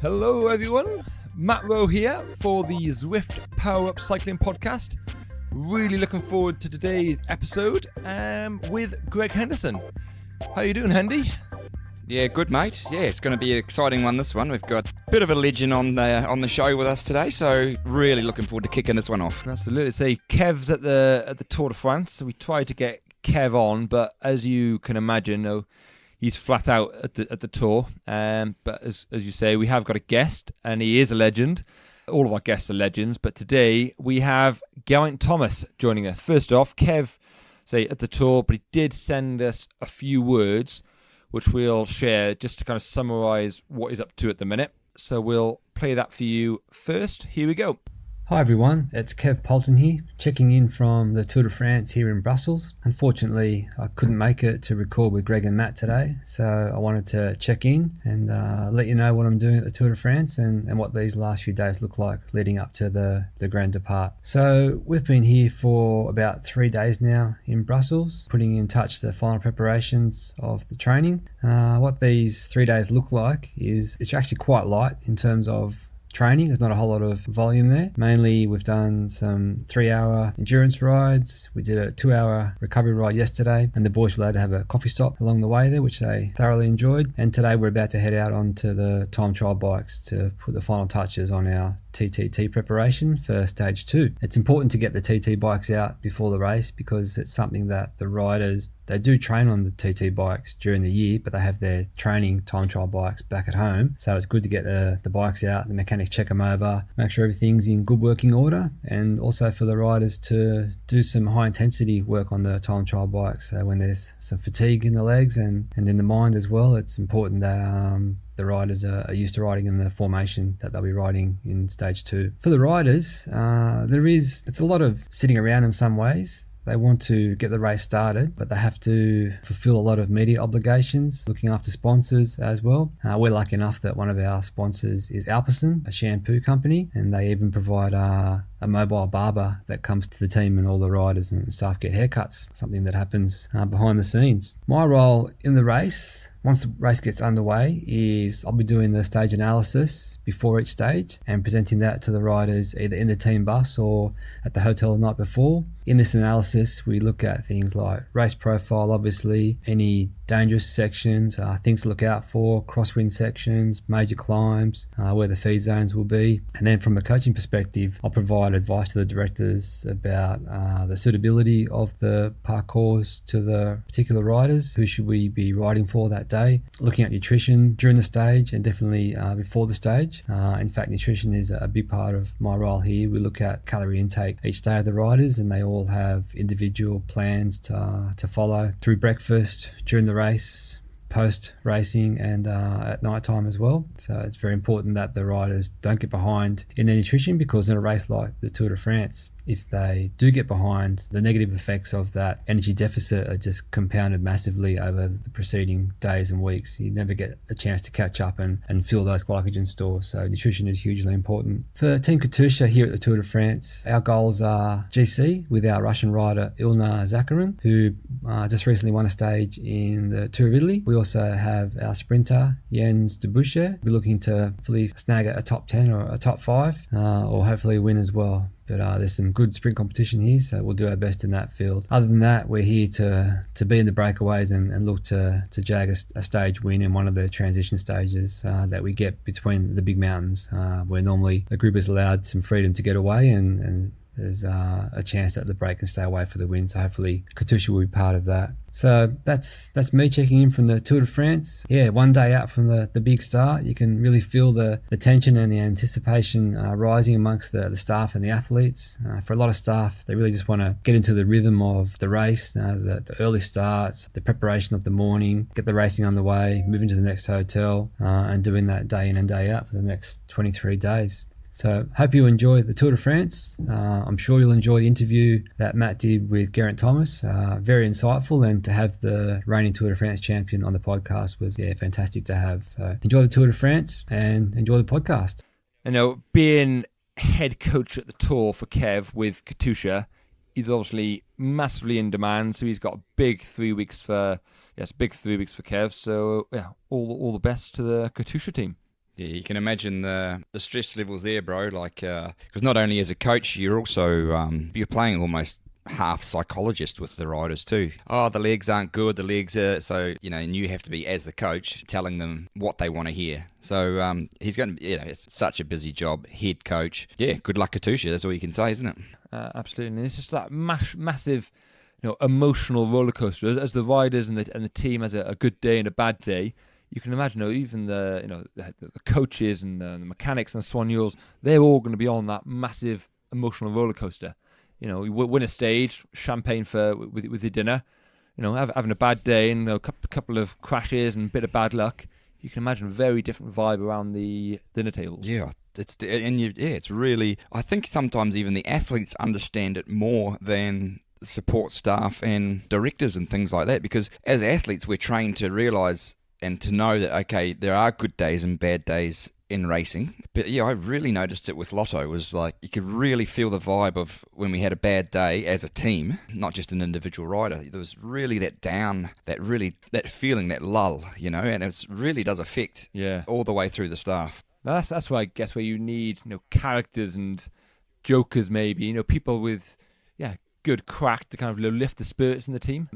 Hello everyone, Matt Rowe here for the Zwift Power Up Cycling Podcast. Really looking forward to today's episode with Greg Henderson. How you doing, Hendy? Yeah, good mate. Yeah, it's going to be an exciting one, this one. We've got a bit of a legend on the show with us today, so really looking forward to kicking this one off. Absolutely. So Kev's at the Tour de France, so we tried to get Kev on, but as you can imagine, he's flat out at the tour. But as you say, we have got a guest, and he is a legend. All of our guests are legends, but today we have Geraint Thomas joining us. First off, Kev, at the tour, but he did send us a few words, which we'll share just to kind of summarise what he's up to at the minute. So we'll play that for you first. Here we go. Hi everyone, it's Kev Polton here, checking in from the Tour de France here in Brussels. Unfortunately, I couldn't make it to record with Greg and Matt today, so I wanted to check in and let you know what I'm doing at the Tour de France and what these last few days look like leading up to the Grand Depart. So we've been here for about 3 days now in Brussels, putting in touch the final preparations of the training. What these 3 days look like is it's actually quite light in terms of training. There's not a whole lot of volume there. Mainly we've done some 3-hour endurance rides. We did a 2-hour recovery ride yesterday, and the boys were allowed to have a coffee stop along the way there, which they thoroughly enjoyed. And today we're about to head out onto the time trial bikes to put the final touches on our TTT preparation for stage 2. It's important to get the TT bikes out before the race because it's something that the riders, they do train on the TT bikes during the year, but they have their training time trial bikes back at home. So it's good to get the bikes out, the mechanics check them over, make sure everything's in good working order, and also for the riders to do some high intensity work on the time trial bikes. So when there's some fatigue in the legs and in the mind as well, it's important that the riders are used to riding in the formation that they'll be riding in stage 2. For the riders, it's a lot of sitting around in some ways. They want to get the race started, but they have to fulfill a lot of media obligations, looking after sponsors as well. We're lucky enough that one of our sponsors is Alpecin, a shampoo company, and they even provide a mobile barber that comes to the team, and all the riders and staff get haircuts, something that happens behind the scenes. My role in the race, once the race gets underway, is I'll be doing the stage analysis before each stage and presenting that to the riders either in the team bus or at the hotel the night before. In this analysis, we look at things like race profile, obviously, any dangerous sections, things to look out for, crosswind sections, major climbs, where the feed zones will be. And then from a coaching perspective, I'll provide advice to the directors about the suitability of the parcours to the particular riders. Who should we be riding for that day? Looking at nutrition during the stage and definitely before the stage. In fact, nutrition is a big part of my role here. We look at calorie intake each day of the riders, and they all have individual plans to follow through breakfast, during the race, post racing, and at night time as well. So it's very important that the riders don't get behind in their nutrition, because in a race like the Tour de France, if they do get behind, the negative effects of that energy deficit are just compounded massively over the preceding days and weeks. You never get a chance to catch up and fill those glycogen stores. So nutrition is hugely important. For Team Katusha here at the Tour de France, our goals are GC with our Russian rider Ilna Zakharin, who just recently won a stage in the Tour of Italy. We also have our sprinter Jens Debusche. We're looking to hopefully snag a top 10 or a top 5 or hopefully win as well. But there's some good sprint competition here, so we'll do our best in that field. Other than that, we're here to be in the breakaways and look to jag a stage win in one of the transition stages that we get between the big mountains, where normally the group is allowed some freedom to get away, and there's a chance that the break can stay away for the win. So hopefully Katusha will be part of that. So that's me checking in from the Tour de France. Yeah, 1 day out from the big start, you can really feel the tension and the anticipation rising amongst the staff and the athletes. For a lot of staff, they really just want to get into the rhythm of the race, the early starts, the preparation of the morning, get the racing underway, move into the next hotel, and doing that day in and day out for the next 23 days. So hope you enjoy the Tour de France. I'm sure you'll enjoy the interview that Matt did with Geraint Thomas. Very insightful, and to have the reigning Tour de France champion on the podcast was fantastic to have. So enjoy the Tour de France and enjoy the podcast. Being head coach at the Tour for Kev with Katusha, he's obviously massively in demand. So he's got a big 3 weeks for Kev. So all the best to the Katusha team. Yeah, you can imagine the stress levels there, bro. Like, because not only as a coach, you're also you're playing almost half psychologist with the riders too. Oh, the legs aren't good. The legs are so and you have to be as the coach telling them what they want to hear. So he's going to, it's such a busy job, head coach. Yeah, good luck, Katusha. That's all you can say, isn't it? Absolutely, and it's just that massive, emotional roller coaster as the riders and the team has a good day and a bad day. You can imagine, even the coaches and the mechanics and the Swan Mules, they're all going to be on that massive emotional roller coaster. You win a stage, champagne with your dinner. Having a bad day and a couple of crashes and a bit of bad luck. You can imagine a very different vibe around the dinner tables. Yeah, it's really. I think sometimes even the athletes understand it more than support staff and directors and things like that, because as athletes we're trained to realise and to know that, okay, there are good days and bad days in racing. But yeah, I really noticed it with Lotto. It was like you could really feel the vibe of when we had a bad day as a team, not just an individual rider. There was really that down, that feeling, that lull, and it really does affect all the way through the staff. That's why I guess where you need characters and jokers, maybe people with good crack to kind of lift the spirits in the team.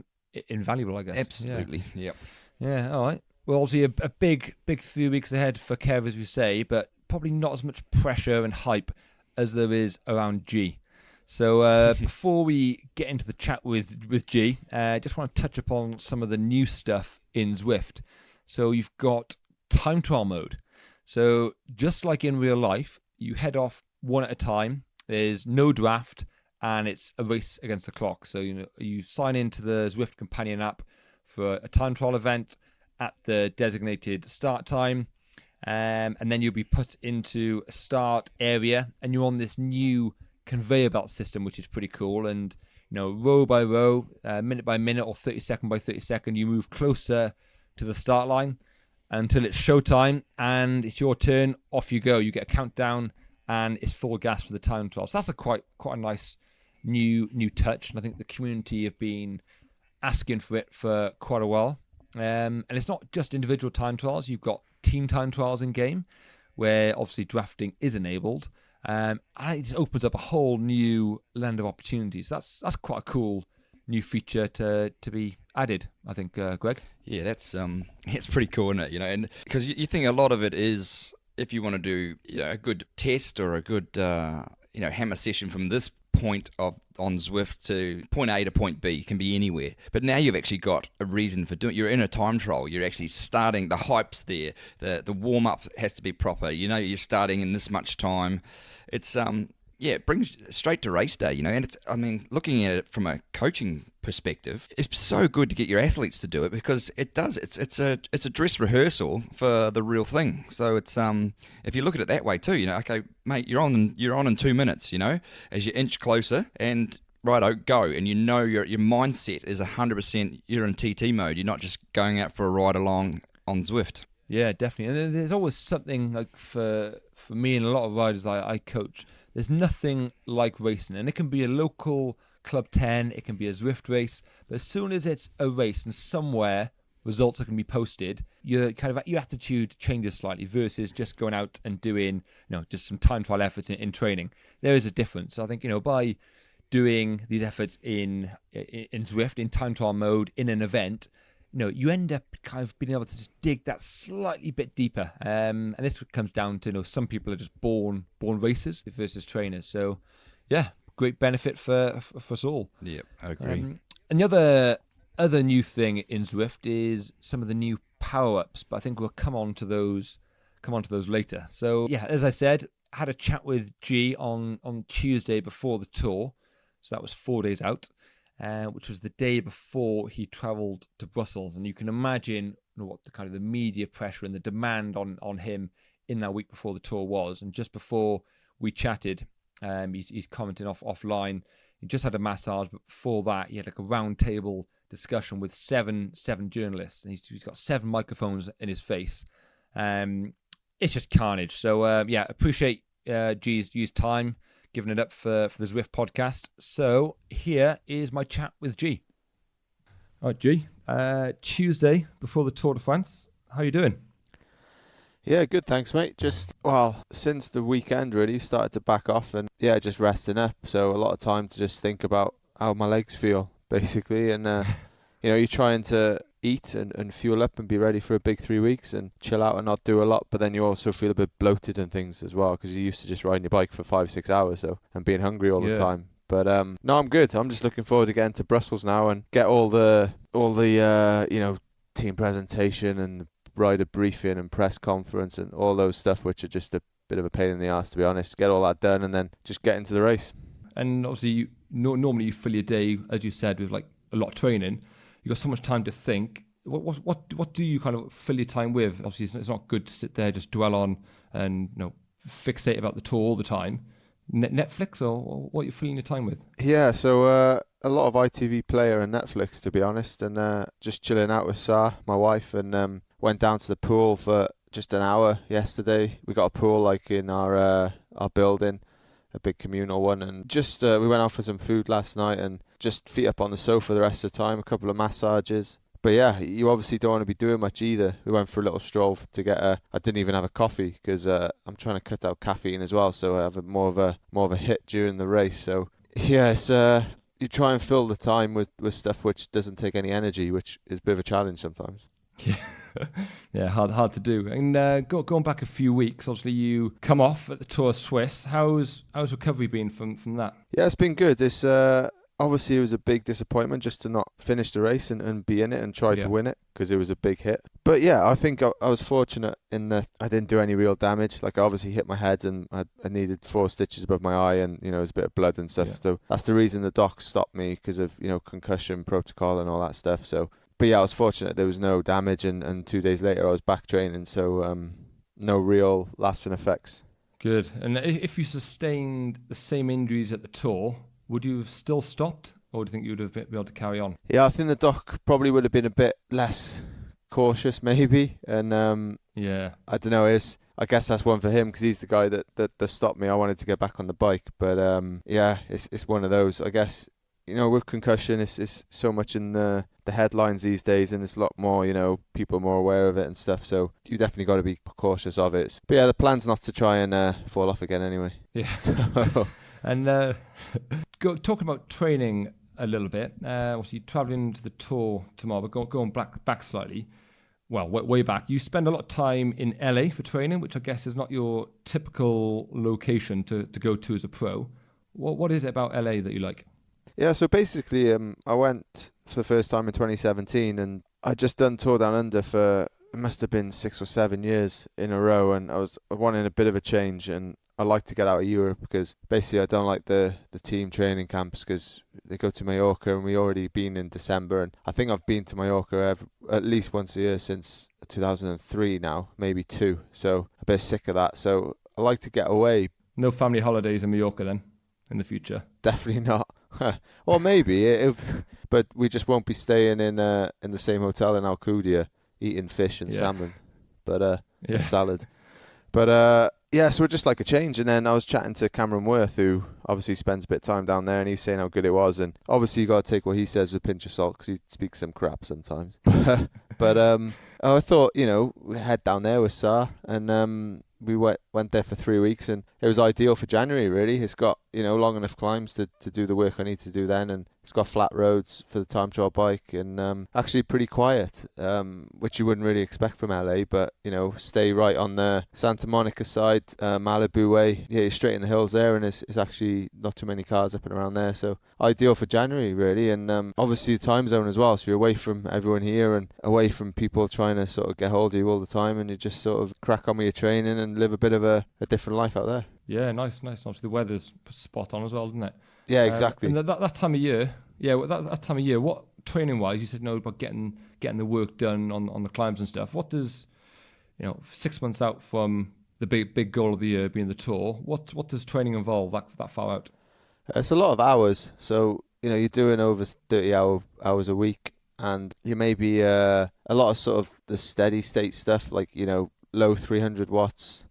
Invaluable, I guess. Absolutely. Yep. Yeah. All right. Well, obviously a big 3 weeks ahead for Kev, as we say, but probably not as much pressure and hype as there is around G. So before we get into the chat with G, I just want to touch upon some of the new stuff in Zwift. So you've got time trial mode. So just like in real life, you head off one at a time. There's no draft, and it's a race against the clock. So you sign into the Zwift companion app for a time trial event at the designated start time, and then you'll be put into a start area, and you're on this new conveyor belt system, which is pretty cool. And row by row, minute by minute, or 30-second by 30-second, you move closer to the start line until it's showtime, and it's your turn. Off you go. You get a countdown, and it's full gas for the time trial. So that's a quite a nice new touch, and I think the community have been asking for it for quite a while. And it's not just individual time trials. You've got team time trials in game, where obviously drafting is enabled, and it just opens up a whole new land of opportunities. That's quite a cool new feature to be added, I think, Greg. Yeah, that's it's pretty cool, isn't it? And because you think a lot of it is, if you want to do a good test or a good hammer session from this point on Zwift to point A to point B, can be anywhere. But now you've actually got a reason for doing it. You're in a time trial. You're actually starting. The hype's there. The warm up has to be proper. You're starting in this much time. It's it brings straight to race day. And it's, looking at it from a coaching perspective, it's so good to get your athletes to do it, because it does. It's a dress rehearsal for the real thing. So it's if you look at it that way too, okay, mate, you're on in 2 minutes. As you inch closer, and righto, go, and your mindset is 100%. You're in TT mode. You're not just going out for a ride along on Zwift. Yeah, definitely. And there's always something like for me and a lot of riders I coach. There's nothing like racing, and it can be a local Club 10, it can be a Zwift race, but as soon as it's a race and somewhere results are going to be posted, your attitude changes slightly versus just going out and doing just some time trial efforts in training. There is a difference. So I think by doing these efforts in Zwift in time trial mode in an event, you end up kind of being able to just dig that slightly bit deeper. And this comes down to, some people are just born racers versus trainers. So, yeah, great benefit for us all. Yeah, I agree. And the other new thing in Zwift is some of the new power-ups, but I think we'll come on to those later. So, yeah, as I said, I had a chat with G on Tuesday before the tour. So that was 4 days out. Which was the day before he travelled to Brussels, and you can imagine what the kind of the media pressure and the demand on him in that week before the tour was. And just before we chatted, he's commenting offline. He just had a massage, but before that, he had like a round table discussion with seven journalists, and he's got 7 microphones in his face. It's just carnage. So appreciate G's time, giving it up for the Zwift podcast. So here is my chat with G. All right, G. Tuesday before the Tour de France. How are you doing? Yeah, good, thanks, mate. Since the weekend really started to back off and yeah, just resting up. So a lot of time to just think about how my legs feel, basically. And, you're trying to eat and fuel up and be ready for a big 3 weeks and chill out and not do a lot. But then you also feel a bit bloated and things as well because you're used to just riding your bike for 5-6 hours and being hungry all the time. But no, I'm good. I'm just looking forward to getting to Brussels now and get all the team presentation and rider briefing and press conference and all those stuff, which are just a bit of a pain in the ass, to be honest. Get all that done and then just get into the race. And obviously, normally you fill your day, as you said, with like a lot of training. You've got so much time to think. What do you kind of fill your time with? Obviously, it's not good to sit there just dwell on and fixate about the tour all the time. Netflix or what are you filling your time with? Yeah, so a lot of ITV Player and Netflix, to be honest, and just chilling out with Sarah, my wife, and went down to the pool for just an hour yesterday. We got a pool like in our building, a big communal one, and just we went out for some food last night and just feet up on the sofa the rest of the time, a couple of massages. But yeah, you obviously don't want to be doing much either. We went for a little stroll to get I didn't even have a coffee because I'm trying to cut out caffeine as well, so I have more of a hit during the race. So yeah, it's you try and fill the time with stuff which doesn't take any energy, which is a bit of a challenge sometimes. Yeah, yeah, hard to do. And going back a few weeks, obviously you come off at the Tour of Swiss. How's recovery been from that? Yeah, it's been good. It's obviously it was a big disappointment just to not finish the race and be in it and try to win it because it was a big hit. But yeah, I think I was fortunate in that I didn't do any real damage. Like I obviously hit my head and I needed 4 stitches above my eye and there was a bit of blood and stuff. Yeah. So that's the reason the doc stopped me because of concussion protocol and all that stuff. So. But yeah, I was fortunate there was no damage and 2 days later I was back training, so no real lasting effects. Good. And if you sustained the same injuries at the Tour, would you have still stopped or do you think you would have been able to carry on? Yeah, I think the doc probably would have been a bit less cautious maybe. And I don't know, I guess that's one for him because he's the guy that stopped me. I wanted to get back on the bike. But it's one of those, I guess. With concussion, it's so much in the headlines these days, and it's a lot more, people are more aware of it and stuff. So you definitely got to be cautious of it. But yeah, the plan's not to try and fall off again anyway. Yeah. So. And talking about training a little bit, obviously traveling to the Tour tomorrow, but going back slightly. Well, way back, you spend a lot of time in LA for training, which I guess is not your typical location to go to as a pro. What is it about LA that you like? Yeah, so basically I went for the first time in 2017 and I'd just done Tour Down Under for, it must have been 6 or 7 years in a row, and I was wanting a bit of a change, and I like to get out of Europe because basically I don't like the team training camps because they go to Mallorca and we already been in December, and I think I've been to Mallorca at least once a year since 2003 now, maybe 2, so a bit sick of that, so I like to get away. No family holidays in Mallorca then in the future? Definitely not. Or maybe, but we just won't be staying in the same hotel in Alcudia eating fish and salmon, but and salad. But so we'd just like a change. And then I was chatting to Cameron Worth, who obviously spends a bit of time down there, and he was saying how good it was. And obviously you got to take what he says with a pinch of salt because he speaks some crap sometimes. But I thought, we head down there with Sar, and we went there for 3 weeks, and it was ideal for January, really. It's got, long enough climbs to do the work I need to do then, and it's got flat roads for the time trial bike, and actually pretty quiet, which you wouldn't really expect from LA, but, stay right on the Santa Monica side, Malibu way. Yeah, you're straight in the hills there, and it's actually not too many cars up and around there, so ideal for January, really. And obviously the time zone as well, so you're away from everyone here and away from people trying to sort of get hold of you all the time, and you just sort of crack on with your training and live a bit of a different life out there. Yeah, nice. Obviously the weather's spot on as well, isn't it? Yeah, exactly. And that time of year, that time of year, what training wise, you said about getting the work done on the climbs and stuff. What does 6 months out from the big goal of the year being the Tour, what does training involve that far out? It's a lot of hours. So you're doing over 30 hours a week, and you may be a lot of sort of the steady state stuff, like low 300 watts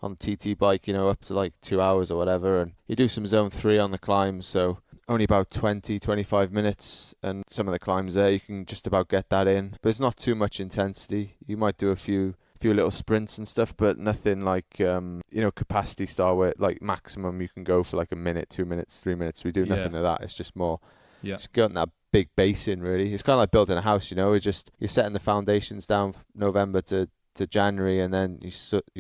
on the TT bike, up to like 2 hours or whatever, and you do some zone 3 on the climbs, so only about 20-25 minutes, and some of the climbs there you can just about get that in, but it's not too much intensity. You might do a few few little sprints and stuff, but nothing like capacity style where like maximum you can go for like a minute, 2 minutes, 3 minutes. We do nothing of that. It's just more just getting that big base in, really. It's kind of like building a house, you're setting the foundations down November to January, and then you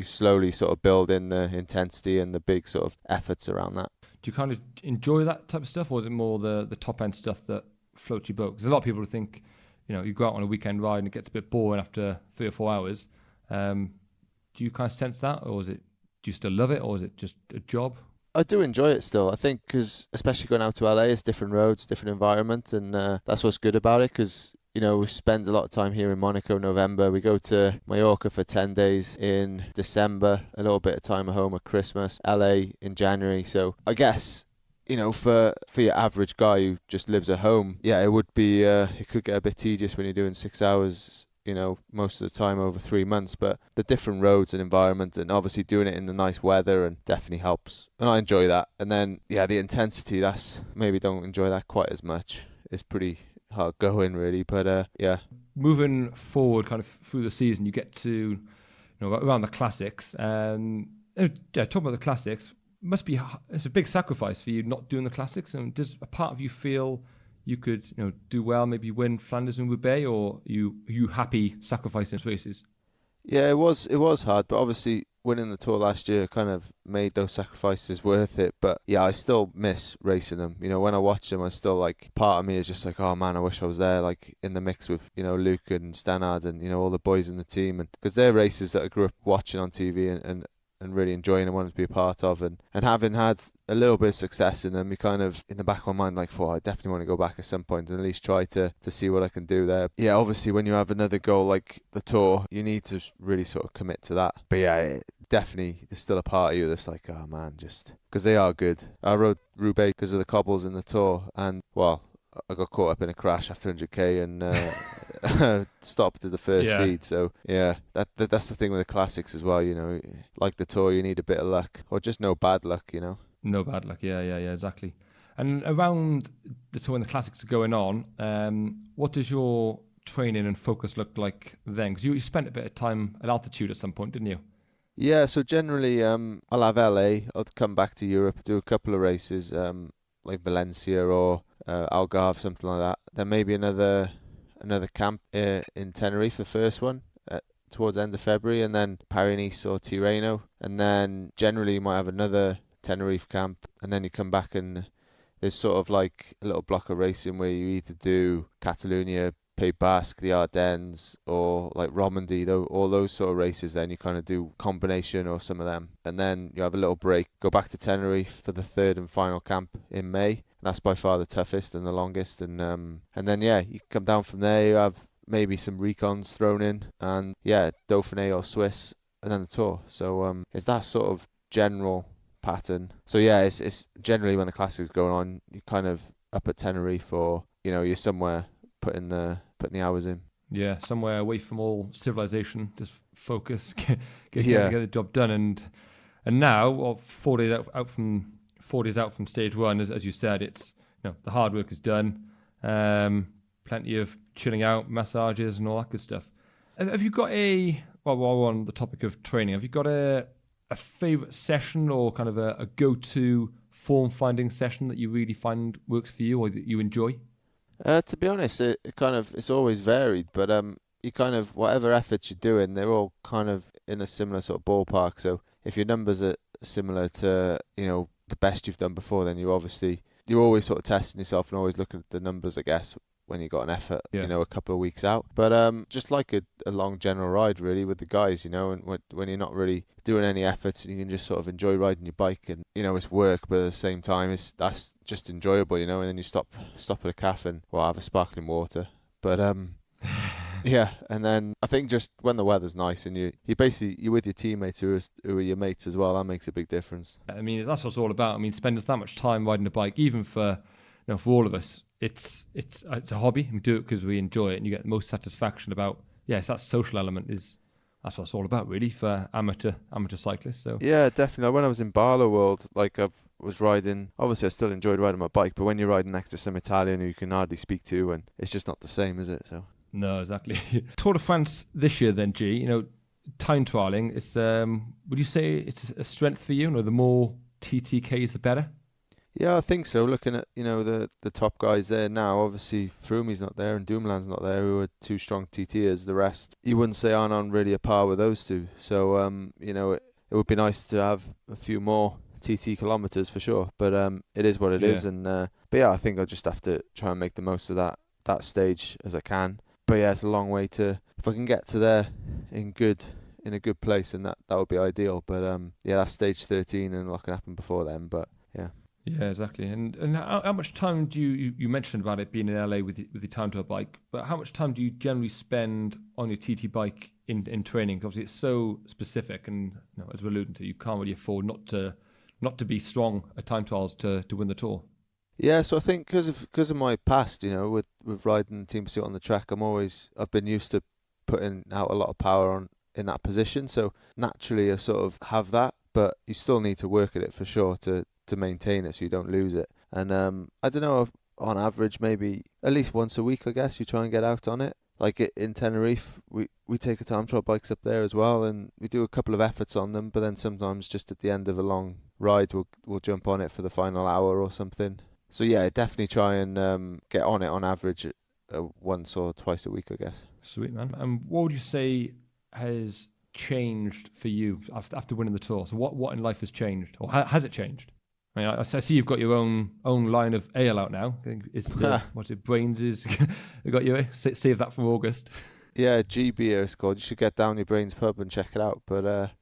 slowly sort of build in the intensity and the big sort of efforts around that. Do you kind of enjoy that type of stuff, or is it more the top end stuff that floats your boat? Because a lot of people think, you go out on a weekend ride and it gets a bit boring after 3 or 4 hours. Do you kind of sense that, or do you still love it, or is it just a job? I do enjoy it still, I think, because especially going out to LA, it's different roads, different environment, and that's what's good about it, because we spend a lot of time here in Monaco, November. We go to Mallorca for 10 days in December, a little bit of time at home at Christmas, LA in January. So I guess, for your average guy who just lives at home, it would be, it could get a bit tedious when you're doing 6 hours, most of the time over 3 months. But the different roads and environment, and obviously doing it in the nice weather, and definitely helps. And I enjoy that. And then, the intensity, that's maybe don't enjoy that quite as much. It's pretty hard going, really, but moving forward kind of through the season, you get to around the classics, talking about the classics, it's a big sacrifice for you not doing the classics. And does a part of you feel you could do well, maybe win Flanders and Roubaix, or are you happy sacrificing races? It was hard, but obviously winning the Tour last year kind of made those sacrifices worth it. But I still miss racing them. When I watch them, I still part of me is just like, oh man, I wish I was there, in the mix with Luke and Stannard and all the boys in the team, and because they're races that I grew up watching on TV and really enjoying and wanting to be a part of, and having had a little bit of success in them, you kind of in the back of my mind I definitely want to go back at some point and at least try to see what I can do there. Obviously when you have another goal like the Tour, you need to really sort of commit to that. But definitely there's still a part of you that's like, oh man, just because they are good. I rode Roubaix because of the cobbles in the Tour, and I got caught up in a crash after 100k and stopped at the first feed. So that's the thing with the classics as well. Like the Tour, you need a bit of luck, or just no bad luck. No bad luck. Yeah, exactly. And around the Tour and the classics are going on, what does your training and focus look like then? Because you spent a bit of time at altitude at some point, didn't you? Yeah. So generally, I'll have LA. I'll come back to Europe, do a couple of races, like Valencia or Algarve, something like that. Then maybe another camp in Tenerife, the first one, towards the end of February, and then Paris-Nice or Tirreno, and then generally you might have another Tenerife camp, and then you come back and there's sort of like a little block of racing where you either do Catalonia, Pays Basque, the Ardennes, or like Romandy, all those sort of races. Then you kind of do combination or some of them, and then you have a little break, go back to Tenerife for the third and final camp in May. That's by far the toughest and the longest, and then you come down from there. You have maybe some recons thrown in, and Dauphiné or Swiss, and then the Tour. So it's that sort of general pattern. So it's generally when the classics are going on, you kind of up at Tenerife, or you're somewhere putting the hours in. Yeah, somewhere away from all civilization, just focus, get the job done. And now, 4 days out from stage one, as you said, it's the hard work is done. Plenty of chilling out, massages, and all that good stuff. Have you got while we're on the topic of training, have you got a favorite session, or kind of a go-to form finding session that you really find works for you, or that you enjoy? To be honest, it's always varied, but you kind of, whatever efforts you're doing, they're all kind of in a similar sort of ballpark. So if your numbers are similar to the best you've done before, then you're always sort of testing yourself and always looking at the numbers, I guess, when you got an effort, a couple of weeks out. But just like a long general ride, really, with the guys, and when you're not really doing any efforts, and you can just sort of enjoy riding your bike, and it's work, but at the same time, that's just enjoyable, and then you stop at a cafe and have a sparkling water. But and then I think just when the weather's nice and you're with your teammates who are your mates as well, that makes a big difference. I mean, that's what it's all about. I mean, spending that much time riding a bike, even for for all of us, it's a hobby. We do it because we enjoy it, and you get the most satisfaction about. It's that social element that's what it's all about, really, for amateur cyclists. So yeah, definitely. When I was in Barlow World, I was riding. Obviously, I still enjoyed riding my bike, but when you're riding next to some Italian who you can hardly speak to, and it's just not the same, is it? So no, exactly. Tour de France this year, then, G. time trialing, it's would you say it's a strength for you? The more TTKs, the better? Yeah, I think so. Looking at, the top guys there now, obviously Froome's not there and Dumoulin's not there, who are two strong TTers. The rest, you wouldn't say aren't on really a par with those two. So, it would be nice to have a few more TT kilometres for sure. But it is what it is. And but yeah, I think I'll just have to try and make the most of that stage as I can. But yeah, it's a long way to, if I can get to there in a good place, and that would be ideal. But yeah, that's stage 13 and a lot can happen before then. But yeah. Yeah, exactly. And how much time do you mentioned about it being in LA with the time trial bike, but how much time do you generally spend on your TT bike in training? Because obviously it's so specific, and as we're alluding to, you can't really afford not to be strong at time trials to win the Tour. Yeah, so I think because of my past, with riding Team Pursuit on the track, I've been used to putting out a lot of power in that position. So naturally I sort of have that, but you still need to work at it for sure to maintain it so you don't lose it. And I don't know, on average maybe at least once a week, I guess, you try and get out on it. Like in Tenerife, we take a time trial bikes up there as well, and we do a couple of efforts on them, but then sometimes just at the end of a long ride we'll jump on it for the final hour or something. So yeah, definitely try and get on it on average once or twice a week, I guess. Sweet, man. And what would you say has changed for you after winning the Tour? So what in life has changed, or has it changed? I mean, I see you've got your own line of ale out now. I think it's Brains is you got your save that for August. Yeah, G beer it's called. You should get down your Brains pub and check it out. But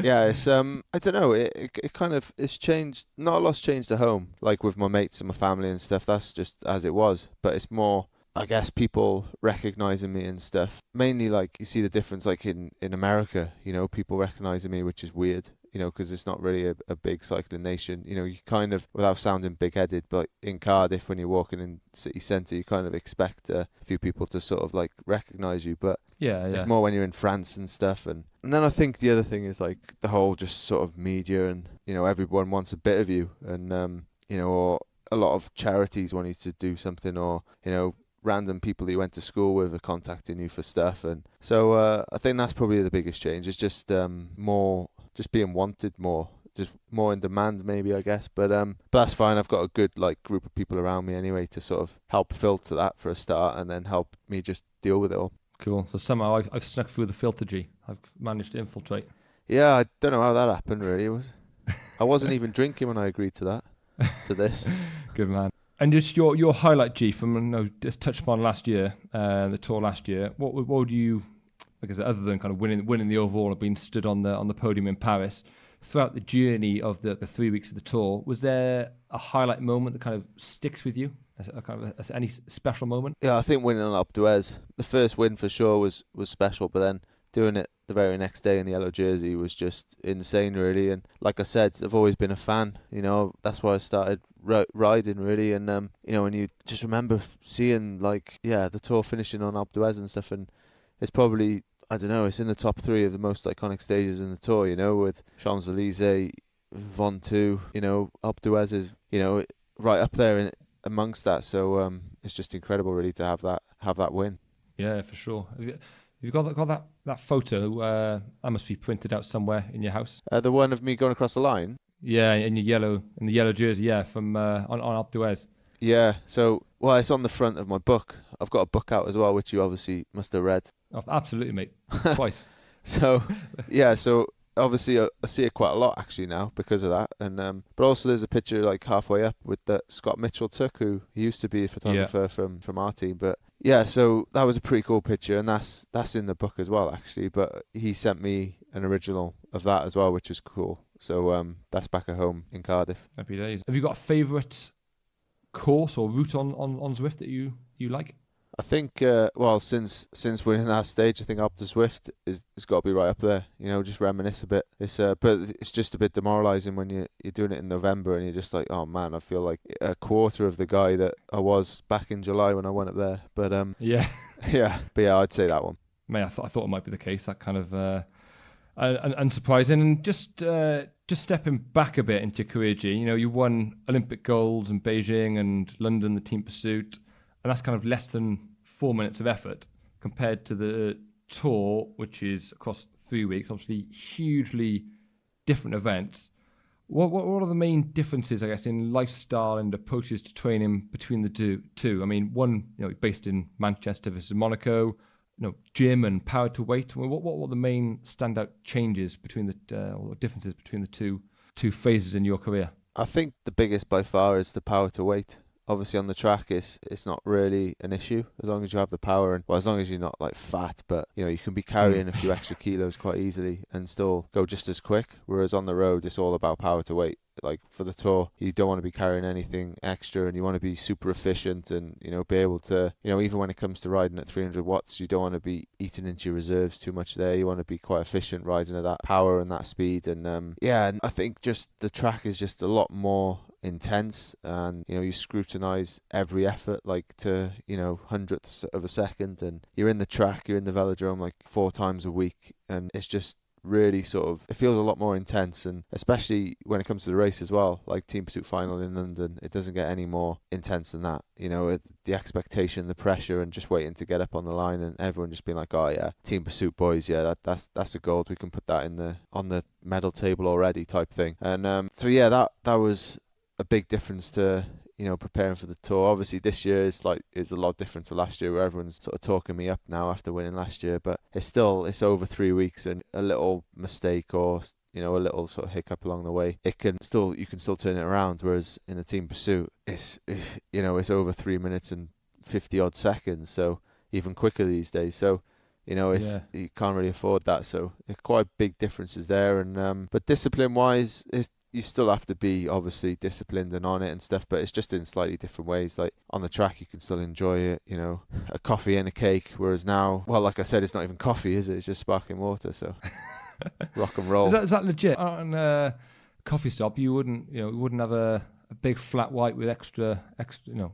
yeah, it's I don't know. It kind of it's changed. Not a lot's changed at home, like with my mates and my family and stuff. That's just as it was. But it's more, I guess, people recognizing me and stuff. Mainly, like, you see the difference, like in America. People recognizing me, which is weird. Because it's not really a big cycling nation. You kind of, without sounding big-headed, but in Cardiff, when you're walking in city centre, you kind of expect a few people to sort of like recognise you. But yeah, it's more when you're in France and stuff. And then I think the other thing is like the whole just sort of media and, everyone wants a bit of you. And, or a lot of charities want you to do something, or, random people that you went to school with are contacting you for stuff. And so I think that's probably the biggest change. It's just more... just being wanted more, just more in demand maybe, I guess. But that's fine. I've got a good group of people around me anyway to sort of help filter that for a start, and then help me just deal with it all. Cool. So somehow I've snuck through the filter, G. I've managed to infiltrate. Yeah, I don't know how that happened really. I wasn't even drinking when I agreed to this. Good man. And just your highlight, G, from just touched upon last year, the Tour last year. What would you? Because other than kind of winning the overall and being stood on the podium in Paris, throughout the journey of the 3 weeks of the Tour, was there a highlight moment that kind of sticks with you? Any special moment? Yeah, I think winning on Alpe d'Huez, the first win for sure was special, but then doing it the very next day in the yellow jersey was just insane, really. And like I said, I've always been a fan. That's why I started riding, really. And when you just remember seeing the Tour finishing on Alpe d'Huez and stuff, and it's probably, I don't know, it's in the top 3 of the most iconic stages in the Tour, with Champs-Élysées, Ventoux, Alpe d'Huez is, right up there amongst that. So it's just incredible, really, to have that win. Yeah, for sure. Have you got that photo? That must be printed out somewhere in your house. The one of me going across the line? Yeah, in the yellow jersey, yeah, from on Alpe d'Huez. Yeah, so, it's on the front of my book. I've got a book out as well, which you obviously must have read. Oh, absolutely, mate. Twice. So, yeah, so obviously I see it quite a lot actually now because of that. And but also there's a picture halfway up that Scott Mitchell took, who he used to be a photographer from our team. But yeah, so that was a pretty cool picture, and that's in the book as well actually. But he sent me an original of that as well, which is cool. So that's back at home in Cardiff. Happy days. Have you got a favourite course or route on Zwift that you like? I think, since winning that stage, I think Alpe Zwift has got to be right up there. Just reminisce a bit. But it's just a bit demoralising when you're doing it in November and you're just like, oh man, I feel like a quarter of the guy that I was back in July when I went up there. But yeah, yeah. But yeah, I'd say that one. Mate, I thought it might be the case. That kind of unsurprising. And just stepping back a bit into your career, G. You won Olympic golds in Beijing and London, the team pursuit. And that's kind of less than 4 minutes of effort compared to the tour, which is across 3 weeks, obviously hugely different events. What are the main differences, I guess, in lifestyle and approaches to training between the two? I mean, one, based in Manchester versus Monaco, gym and power to weight. I mean, what were the main standout changes between or the differences between the two phases in your career? I think the biggest by far is the power to weight. Obviously on the track it's not really an issue as long as you have the power, and as long as you're not like fat, but you can be carrying a few extra kilos quite easily and still go just as quick, whereas on the road it's all about power to weight. Like for the tour, you don't want to be carrying anything extra, and you want to be super efficient and be able to even when it comes to riding at 300 watts, you don't want to be eating into your reserves too much there. You want to be quite efficient riding at that power and that speed, and and I think just the track is just a lot more intense, and you scrutinize every effort like to hundredths of a second, and you're in the track, you're in the velodrome like 4 times a week, and it's just really it feels a lot more intense. And especially when it comes to the race as well, like Team Pursuit final in London, it doesn't get any more intense than that. The expectation, the pressure, and just waiting to get up on the line, and everyone just being like, oh yeah, Team Pursuit boys, yeah, that's a gold, we can put that on the medal table already type thing. And so yeah, that was a big difference to preparing for the tour. Obviously this year is a lot different to last year, where everyone's sort of talking me up now after winning last year, but it's over 3 weeks, and a little mistake or a little sort of hiccup along the way, you can still turn it around. Whereas in the Team Pursuit, it's over 3 minutes and 50 odd seconds, so even quicker these days. So you can't really afford that. So quite big differences there. And but discipline wise, you still have to be obviously disciplined and on it and stuff, but it's just in slightly different ways. Like on the track, you can still enjoy it, a coffee and a cake, whereas now, well, like I said, it's not even coffee, is it? It's just sparkling water. So rock and roll. Is that legit? On a coffee stop, you wouldn't have a big flat white with extra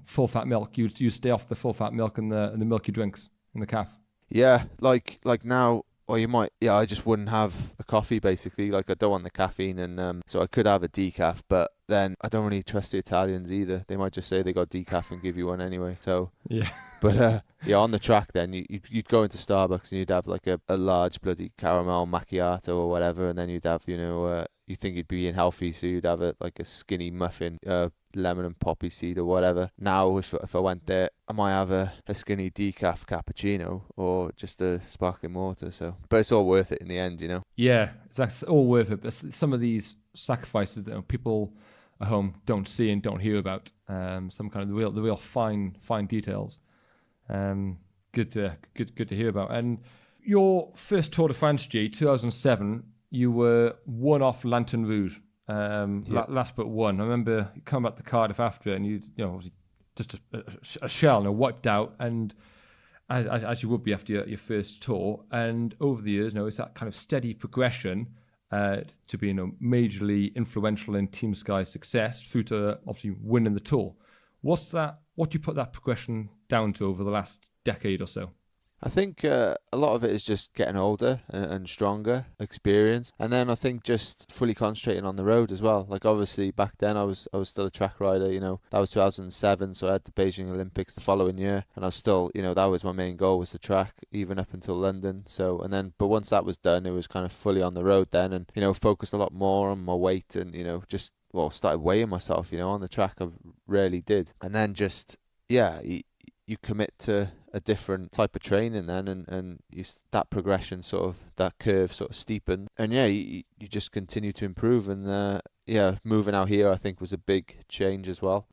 full fat milk. You stay off the full fat milk and the milky drinks in the calf. Yeah, like now. Or you might, I just wouldn't have a coffee basically. Like I don't want the caffeine, and so I could have a decaf, but then I don't really trust the Italians either. They might just say they got decaf and give you one anyway. So yeah, but on the track then you'd go into Starbucks and you'd have like a large bloody caramel macchiato or whatever, and then you'd have you think you'd be being healthy, so you'd have like a skinny muffin, lemon and poppy seed or whatever. Now if I went there, I might have a skinny decaf cappuccino or just a sparkling water. So but it's all worth it in the end, Yeah, it's all worth it. But some of these sacrifices that people at home don't see and don't hear about, some kind of the real fine details. Good to hear about. And your first Tour de France, 2007, you were one off Lantern Rouge. Last but one. I remember you come back to Cardiff after it, and you obviously just a shell, wiped out, and as you would be after your first tour. And over the years, it's that kind of steady progression to be majorly influential in Team Sky's success through to obviously winning the tour. What do you put that progression down to over the last decade or so? I think a lot of it is just getting older and stronger, experience, and then I think just fully concentrating on the road as well. Like obviously back then I was still a track rider, that was 2007, so I had the Beijing Olympics the following year, and I was still, that was my main goal, was the track, even up until London. So but once that was done, it was kind of fully on the road then, and focused a lot more on my weight, and just started weighing myself, on the track. I rarely did, and then just you commit to a different type of training then, and that progression that curve steepened, and you just continue to improve. And moving out here I think was a big change as well,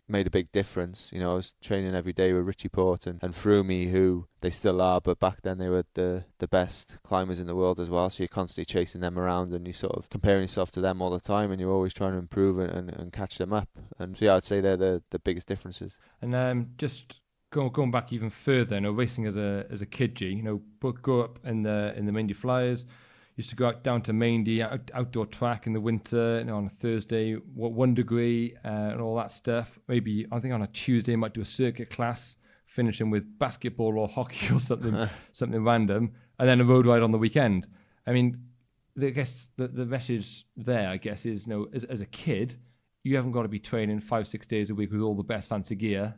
made a big difference. I was training every day with Richie Porte and Froome, who they still are, but back then they were the best climbers in the world as well, so you're constantly chasing them around, and you're comparing yourself to them all the time, and you're always trying to improve and catch them up. And so I'd say they're the biggest differences. And just going back even further, racing as a kid, grew up in the Maindy Flyers, used to go down to Maindy, outdoor track in the winter, on a Thursday, 1 degree, and all that stuff. Maybe I think on a Tuesday might do a circuit class, finishing with basketball or hockey or something random, and then a road ride on the weekend. I mean, I guess the message there, I guess, is as a kid, you haven't got to be training 5-6 days a week with all the best fancy gear.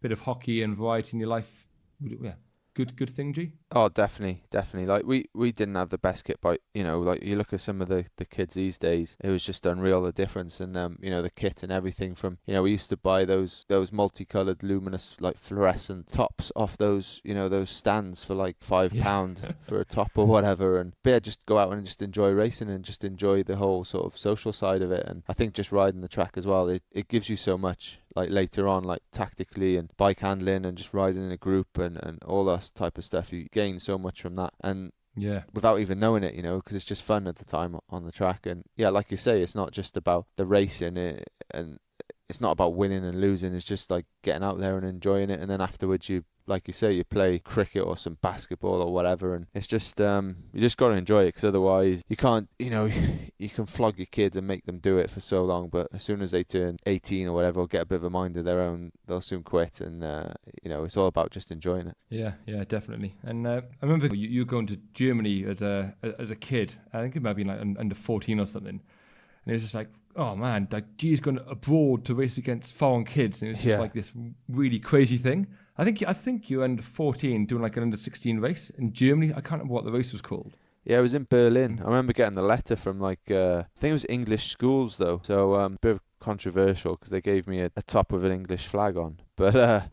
Bit of hockey and variety in your life. Yeah. good thing, G? Oh, definitely. Like we didn't have the best kit, but like you look at some of the kids these days, it was just unreal, the difference. And the kit and everything from, we used to buy those multicolored luminous like fluorescent tops off those those stands for like £5 for a top or whatever. And just go out and just enjoy racing and just enjoy the whole sort of social side of it. And I think just riding the track as well, it gives you so much, like later on, like tactically and bike handling and just riding in a group and all that type of stuff. You gain so much from that, and without even knowing it, because it's just fun at the time on the track. And like you say, it's not just about the racing, and it's not about winning and losing. It's just like getting out there and enjoying it, and then afterwards you, like you say, you play cricket or some basketball or whatever, and it's just you just got to enjoy it, because otherwise you can't, you can flog your kids and make them do it for so long, but as soon as they turn 18 or whatever, or get a bit of a mind of their own, they'll soon quit. And it's all about just enjoying it. Yeah, definitely. And I remember you going to Germany as a kid. I think it might have been like under 14 or something, and it was just like, oh man, like G's going abroad to race against foreign kids, and it was just like this really crazy thing. I think you were under 14 doing like an under 16 race in Germany. I can't remember what the race was called. Yeah, it was in Berlin. I remember getting the letter from I think it was English schools though, so a bit controversial because they gave me a top with an English flag on. But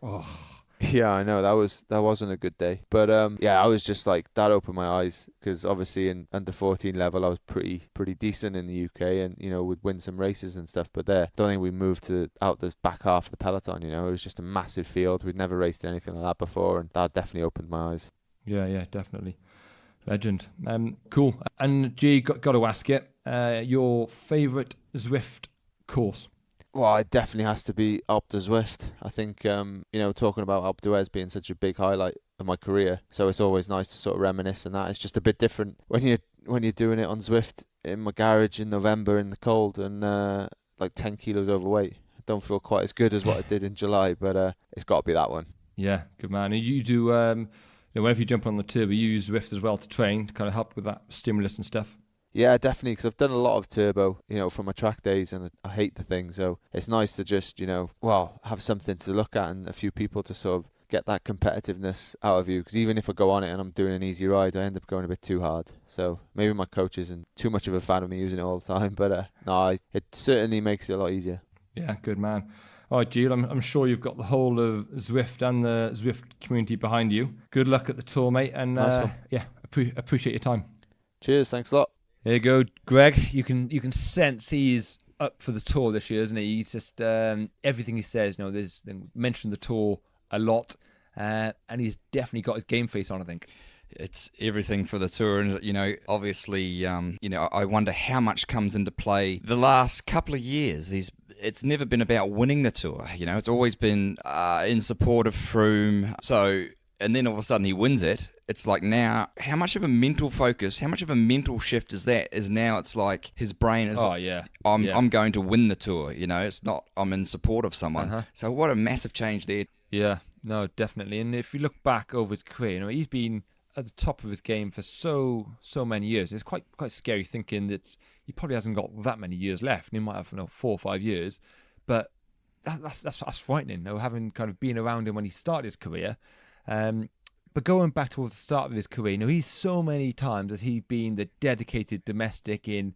yeah, I know that wasn't a good day. But I was just like, that opened my eyes, because obviously in under 14 level I was pretty decent in the UK, and would win some races and stuff. But I don't think we moved to out the back half of the peloton. It was just a massive field. We'd never raced anything like that before, and that definitely opened my eyes. Yeah, definitely. Legend. Cool. And G, got to ask it, your favourite Zwift course? Well, it definitely has to be Alpe d'Huez Zwift. I think, talking about Alpe d'Huez being such a big highlight of my career, so it's always nice to sort of reminisce on that. It's just a bit different when you're doing it on Zwift in my garage in November in the cold and like 10 kilos overweight. I don't feel quite as good as what I did in July, but it's got to be that one. Yeah, good man. And you do, whenever you jump on the turbo, you use Zwift as well to train, to kind of help with that stimulus and stuff. Yeah, definitely, because I've done a lot of turbo, from my track days, and I hate the thing. So it's nice to just, have something to look at and a few people to sort of get that competitiveness out of you. Because even if I go on it and I'm doing an easy ride, I end up going a bit too hard. So maybe my coach isn't too much of a fan of me using it all the time, but it certainly makes it a lot easier. Yeah, good man. All right, Gilles, I'm sure you've got the whole of Zwift and the Zwift community behind you. Good luck at the tour, mate, and nice appreciate your time. Cheers, thanks a lot. There you go, Greg. You can sense he's up for the tour this year, isn't he? He's just everything he says. There's mentioned the tour a lot, and he's definitely got his game face on, I think. It's everything for the tour, and obviously, I wonder how much comes into play the last couple of years. It's never been about winning the tour. It's always been in support of Froome. So, and then all of a sudden he wins it. It's like, now, how much of a mental focus, how much of a mental shift is that? Is now it's like his brain is, I'm going to win the tour. It's not, I'm in support of someone. So what a massive change there. Yeah, no, definitely. And if you look back over his career, he's been at the top of his game for so many years. It's quite scary thinking that he probably hasn't got that many years left. And he might have 4 or 5 years, but that's frightening. Having kind of been around him when he started his career. But going back towards the start of his career, he's so many times has he been the dedicated domestic in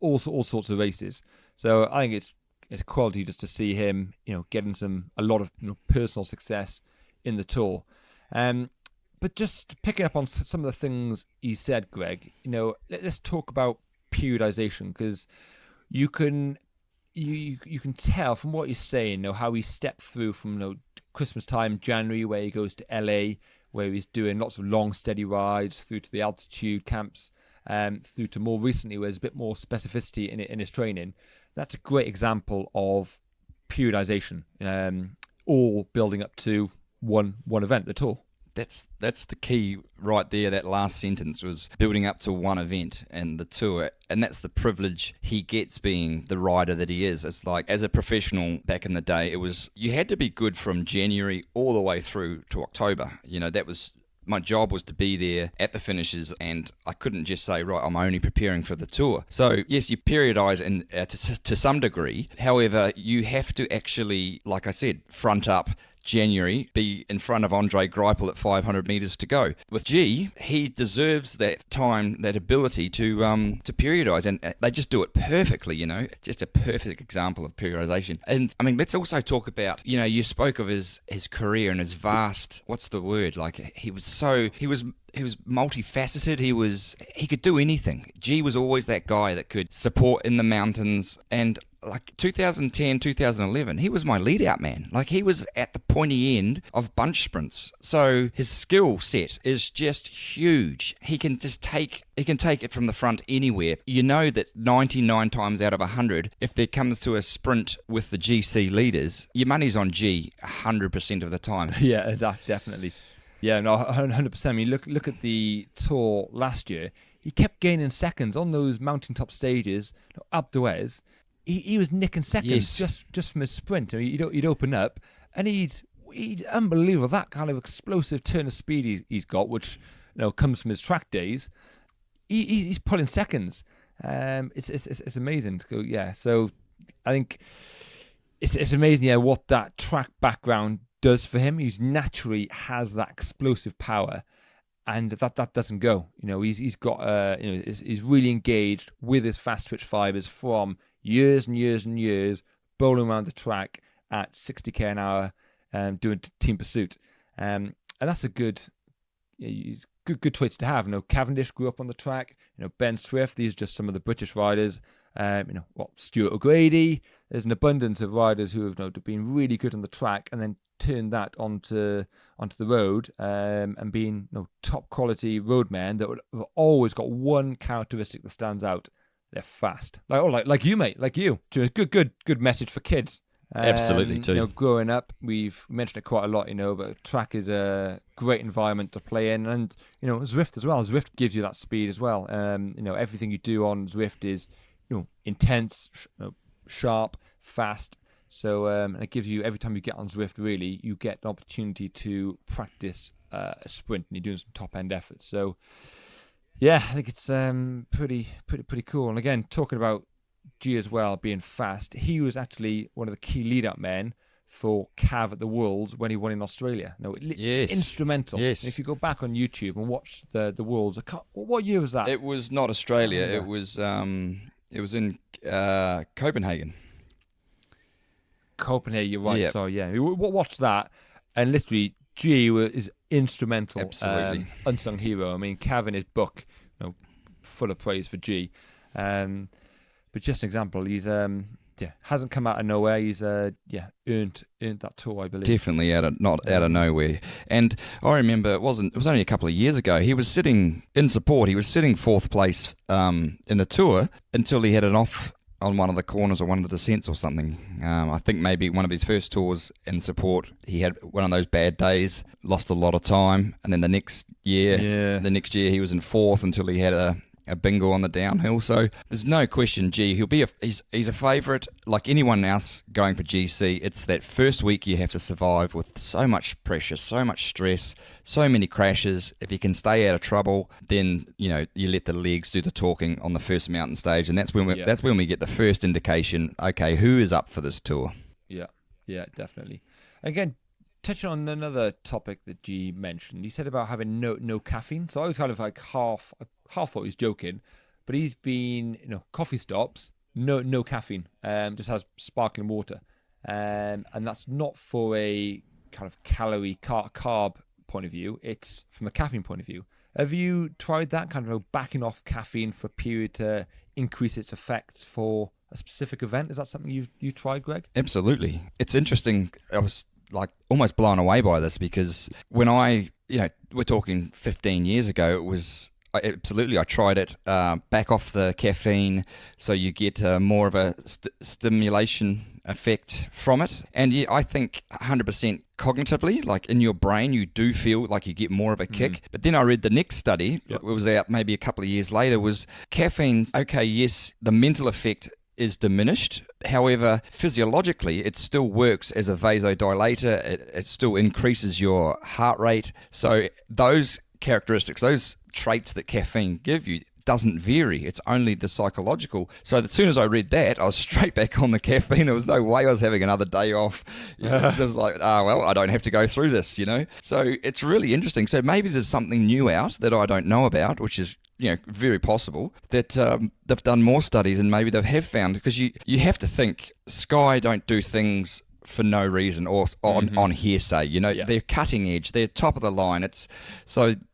all sorts of races. So I think it's quality just to see him getting a lot of personal success in the tour. But just picking up on some of the things he said, Greg, let's talk about periodization, because you can tell from what he's saying, how he stepped through from Christmas time, January, where he goes to LA, where he's doing lots of long, steady rides, through to the altitude camps, through to more recently, where there's a bit more specificity in his training. That's a great example of periodization, all building up to one event, the tour. That's the key right there. That last sentence was building up to one event and the tour, and that's the privilege he gets being the rider that he is. It's like, as a professional back in the day, you had to be good from January all the way through to October. That was my job, was to be there at the finishes, and I couldn't just say, right, I'm only preparing for the tour. So yes, you periodize to some degree. However, you have to actually, like I said, front up January be in front of Andre Greipel at 500 meters to go. With G, he deserves that time, that ability to periodize, and they just do it perfectly, just a perfect example of periodization. And I mean, let's also talk about, you spoke of his career and his vast, what's the word? Like, he was multifaceted. He could do anything. G was always that guy that could support in the mountains, and like 2010, 2011, he was my lead-out man. Like, he was at the pointy end of bunch sprints. So his skill set is just huge. He can take it from the front anywhere. You know that 99 times out of 100, if there comes to a sprint with the GC leaders, your money's on G 100% of the time. Yeah, definitely. Yeah, no, 100%. I mean, look at the Tour last year. He kept gaining seconds on those mountaintop stages, up d'Huez. He was nicking seconds just from his sprint. I mean, he'd open up and he'd unbelievable, that kind of explosive turn of speed he's got, which comes from his track days. He's pulling seconds. It's amazing to go. Yeah, so I think it's amazing. Yeah, what that track background does for him. He's naturally has that explosive power, and that doesn't go. He's got he's really engaged with his fast twitch fibers from years and years and years, bowling around the track at 60k an hour, doing team pursuit, and that's a good twitch to have. Cavendish grew up on the track. Ben Swift. These are just some of the British riders. Stuart O'Grady. There's an abundance of riders who have been really good on the track and then turned that onto the road, and being top quality roadmen that have always got one characteristic that stands out. They're fast, like you, mate, like you. So it's good message for kids. Absolutely, too. Growing up, we've mentioned it quite a lot, but track is a great environment to play in, and Zwift as well. Zwift gives you that speed as well. Everything you do on Zwift is intense, sharp, fast. So it gives you, every time you get on Zwift, really, you get an opportunity to practice a sprint, and you're doing some top end efforts. So yeah, I think it's pretty cool. And again, talking about G as well, being fast, he was actually one of the key lead-up men for Cav at the Worlds when he won in Australia. Instrumental. Yes. If you go back on YouTube and watch the Worlds, what year was that? It was not Australia. It was in Copenhagen. Copenhagen, you're right. Yep. So yeah, we watched that, and literally G is instrumental. Absolutely. Unsung hero. I mean, Cav in his book, full of praise for G. But just an example, he's hasn't come out of nowhere. He's earned that tour, I believe. Definitely not out of nowhere. And I remember it was only a couple of years ago. He was sitting in support. He was sitting fourth place in the tour until he had an off on one of the corners or one of the descents or something. I think maybe one of his first tours in support, he had one of those bad days, lost a lot of time, and then the next year he was in fourth until he had a bingo on the downhill. So there's no question, G, he's a favourite. Like anyone else going for GC, it's that first week you have to survive with so much pressure, so much stress, so many crashes. If you can stay out of trouble, then you let the legs do the talking on the first mountain stage, and that's when we get the first indication. Okay, who is up for this tour? Yeah, definitely. Again, touching on another topic that G mentioned, he said about having no caffeine. So I was kind of like half thought he was joking, but he's been coffee stops, no caffeine, just has sparkling water, and that's not for a kind of calorie carb point of view. It's from a caffeine point of view. Have you tried that kind of backing off caffeine for a period to increase its effects for a specific event? Is that something you tried, Greg? Absolutely. It's interesting. I was like almost blown away by this because when we're talking 15 years ago, it was absolutely, I tried it, back off the caffeine so you get more of a stimulation effect from it. And yeah, I think 100% cognitively, like in your brain, you do feel like you get more of a kick. But then I read the next study, it was out maybe a couple of years later, was caffeine, okay, yes, the mental effect is diminished. However, physiologically, it still works as a vasodilator. It still increases your heart rate. So those characteristics, those traits that caffeine give you doesn't vary. It's only the psychological. So as soon as I read that, I was straight back on the caffeine. There was no way I was having another day off. It was like, well, I don't have to go through this, So it's really interesting. So maybe there's something new out that I don't know about, which is very possible, that they've done more studies and maybe they have found, because you have to think Sky don't do things for no reason or on hearsay. They're cutting edge, they're top of the line.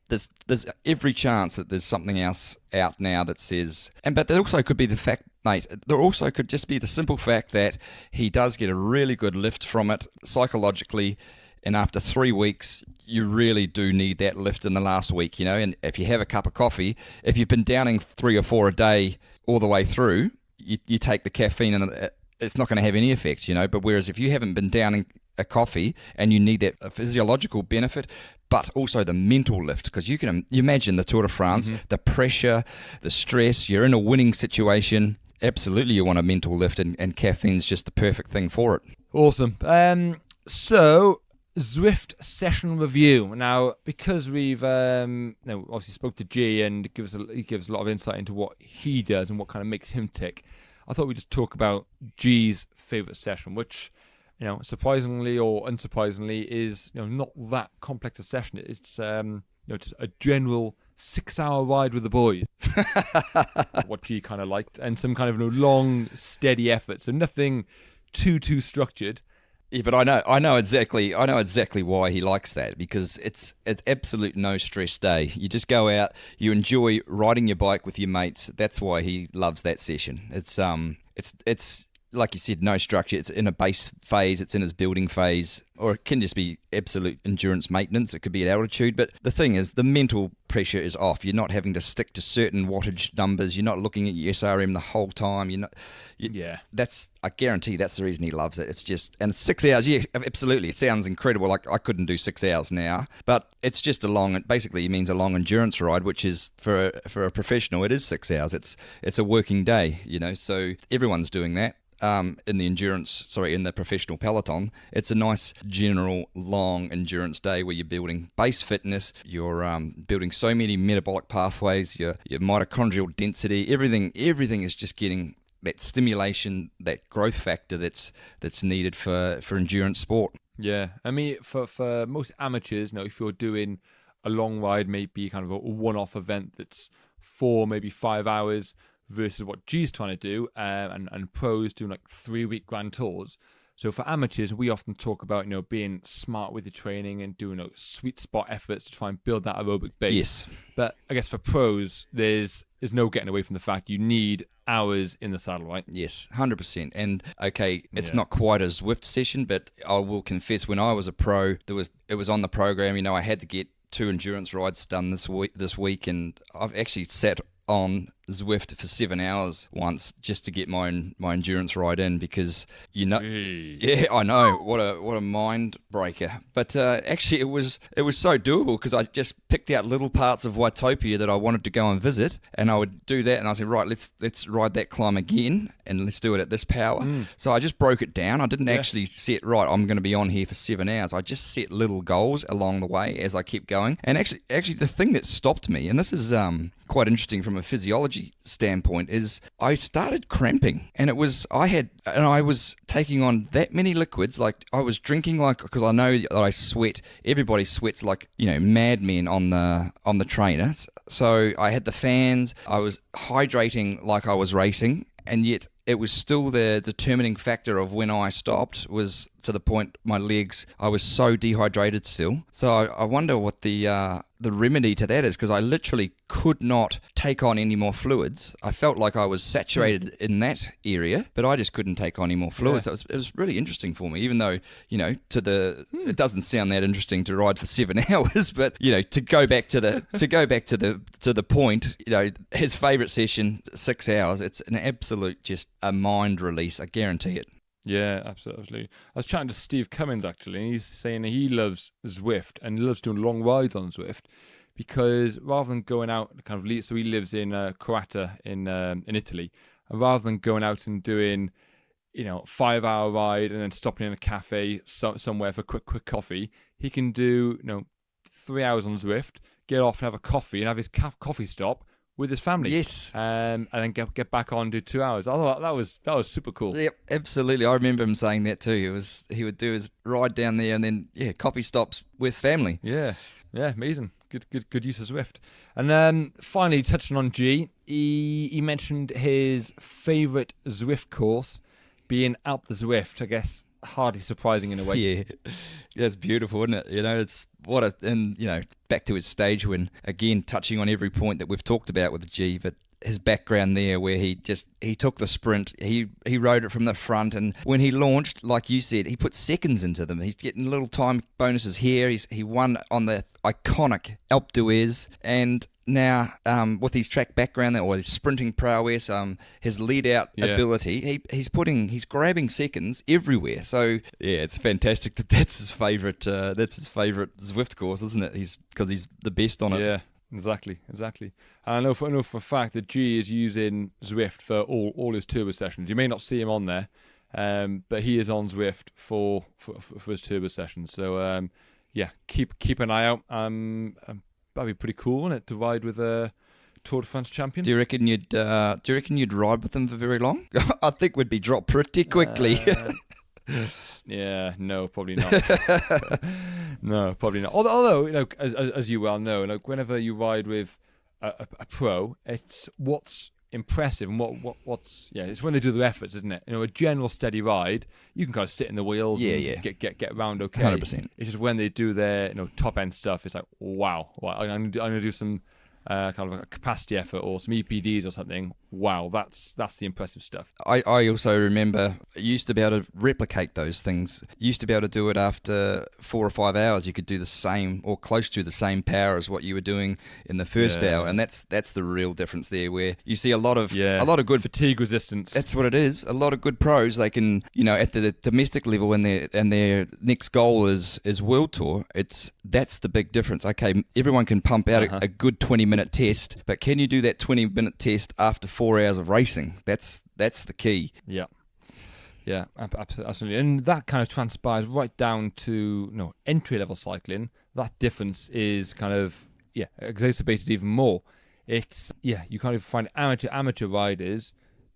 There's every chance that there's something else out now that says, but there also could be the fact, mate, there also could just be the simple fact that he does get a really good lift from it psychologically, and after 3 weeks, you really do need that lift in the last week, and if you have a cup of coffee, if you've been downing 3 or 4 a day all the way through, you take the caffeine and it's not going to have any effects, but whereas if you haven't been downing a coffee and you need that physiological benefit, but also the mental lift, because you imagine the Tour de France, the pressure, the stress, you're in a winning situation. Absolutely, you want a mental lift, and caffeine's just the perfect thing for it. Awesome. So, Zwift session review. Now, because we've obviously spoke to G and he gives a lot of insight into what he does and what kind of makes him tick, I thought we'd just talk about G's favourite session, which, surprisingly or unsurprisingly, is not that complex a session. It's just a general 6-hour ride with the boys. What G kind of liked, and some kind of long, steady effort. So nothing too structured. Yeah, but I know exactly why he likes that, because it's absolute no stress day. You just go out, you enjoy riding your bike with your mates. That's why he loves that session. It's like you said, no structure. It's in a base phase, it's in his building phase, or it can just be absolute endurance maintenance. It could be at altitude. But the thing is, the mental pressure is off. You're not having to stick to certain wattage numbers. You're not looking at your SRM the whole time. I guarantee that's the reason he loves it. It's just, and 6 hours, yeah, absolutely. It sounds incredible. Like I couldn't do 6 hours now, but it's just basically it means a long endurance ride, which is for a professional, it is 6 hours. It's a working day, so everyone's doing that. In the professional peloton, it's a nice general long endurance day where you're building base fitness, you're building so many metabolic pathways, your mitochondrial density, everything is just getting that stimulation, that growth factor that's needed for endurance sport. Yeah, I mean, for most amateurs, if you're doing a long ride, maybe kind of a one-off event that's 4, maybe 5 hours, versus what G's trying to do, and pros doing 3-week grand tours. So for amateurs, we often talk about being smart with your training and doing sweet spot efforts to try and build that aerobic base. Yes. But I guess for pros, there's no getting away from the fact you need hours in the saddle, right? Yes, 100%. And okay, it's not quite a Zwift session, but I will confess, when I was a pro, it was on the program. I had to get 2 endurance rides done this week, and I've actually sat on Zwift for 7 hours once just to get my endurance ride in, because yeah, I know, what a mind breaker, but actually it was so doable, because I just picked out little parts of Waitopia that I wanted to go and visit, and I would do that, and I said, right, let's ride that climb again, and let's do it at this power. So I just broke it down. I didn't actually set, right, I'm going to be on here for 7 hours. I just set little goals along the way as I kept going. And actually the thing that stopped me, and this is quite interesting from a physiology standpoint, is I started cramping, and I was taking on that many liquids. Like I was drinking, because I know that I sweat. Everybody sweats like madmen on the trainer. So I had the fans. I was hydrating like I was racing, and yet it was still the determining factor of when I stopped, was to the point my legs, I was so dehydrated still. So I wonder what the remedy to that is, because I literally could not take on any more fluids. I felt like I was saturated in that area, but I just couldn't take on any more fluids. So it was really interesting for me, even though, it doesn't sound that interesting to ride for 7 hours, but, to go back to the point, his favourite session, 6 hours, it's an absolute, just a mind release. I guarantee it. Yeah, absolutely. I was chatting to Steve Cummins, actually, and he's saying he loves Zwift and loves doing long rides on Zwift, because rather than going out, so he lives in Croata in Italy, and rather than going out and doing 5-hour ride and then stopping in a cafe somewhere for quick coffee, he can do 3 hours on Zwift, get off and have a coffee, and have his coffee stop, with his family. Yes. And then get back on, do 2 hours. I thought that was super cool. Yep, absolutely. I remember him saying that too. He would do his ride down there and then coffee stops with family. Yeah, amazing. Good use of Zwift. And finally, touching on G, he mentioned his favourite Zwift course being Alpe the Zwift. I guess hardly surprising in a way. Yeah, that's beautiful, isn't it? It's back to his stage win, again touching on every point that we've talked about with G, but his background there where he took the sprint, he rode it from the front, and when he launched, like you said, he put seconds into them. He's getting little time bonuses here. He won on the iconic Alpe d'Huez, and now with his track background or his sprinting prowess, his lead out ability, he's grabbing seconds everywhere. So yeah, it's fantastic that's his favourite Zwift course, isn't it? Because he's the best on it. Yeah. Exactly. And I know for a fact that G is using Zwift for all his turbo sessions. You may not see him on there, but he is on Zwift for his turbo sessions. So keep an eye out. That'd be pretty cool, wouldn't it, to ride with a Tour de France champion? Do you reckon you'd ride with him for very long? I think we'd be dropped pretty quickly. Yeah, no, probably not. No, probably not. Although, as you well know, whenever you ride with a pro, it's what's impressive and it's when they do their efforts, isn't it? A general steady ride, you can kind of sit in the wheels and get around okay. 100%. It's just when they do their top end stuff, it's like wow, I'm gonna do some kind of a capacity effort or some EPDs or something. Wow, that's the impressive stuff. I also remember I used to be able to replicate those things. Used to be able to do it after 4 or 5 hours. You could do the same or close to the same power as what you were doing in the first hour, and that's the real difference there. Where you see a lot of good fatigue resistance. That's what it is. A lot of good pros, they can at the domestic level, and their next goal is World Tour. That's the big difference. Okay, everyone can pump out a good 20-minute test, but can you do that 20-minute test after 4 hours of racing? That's the key. Yeah, absolutely. And that kind of transpires right down to entry-level cycling. That difference is kind of exacerbated even more. It's you kind of find amateur riders,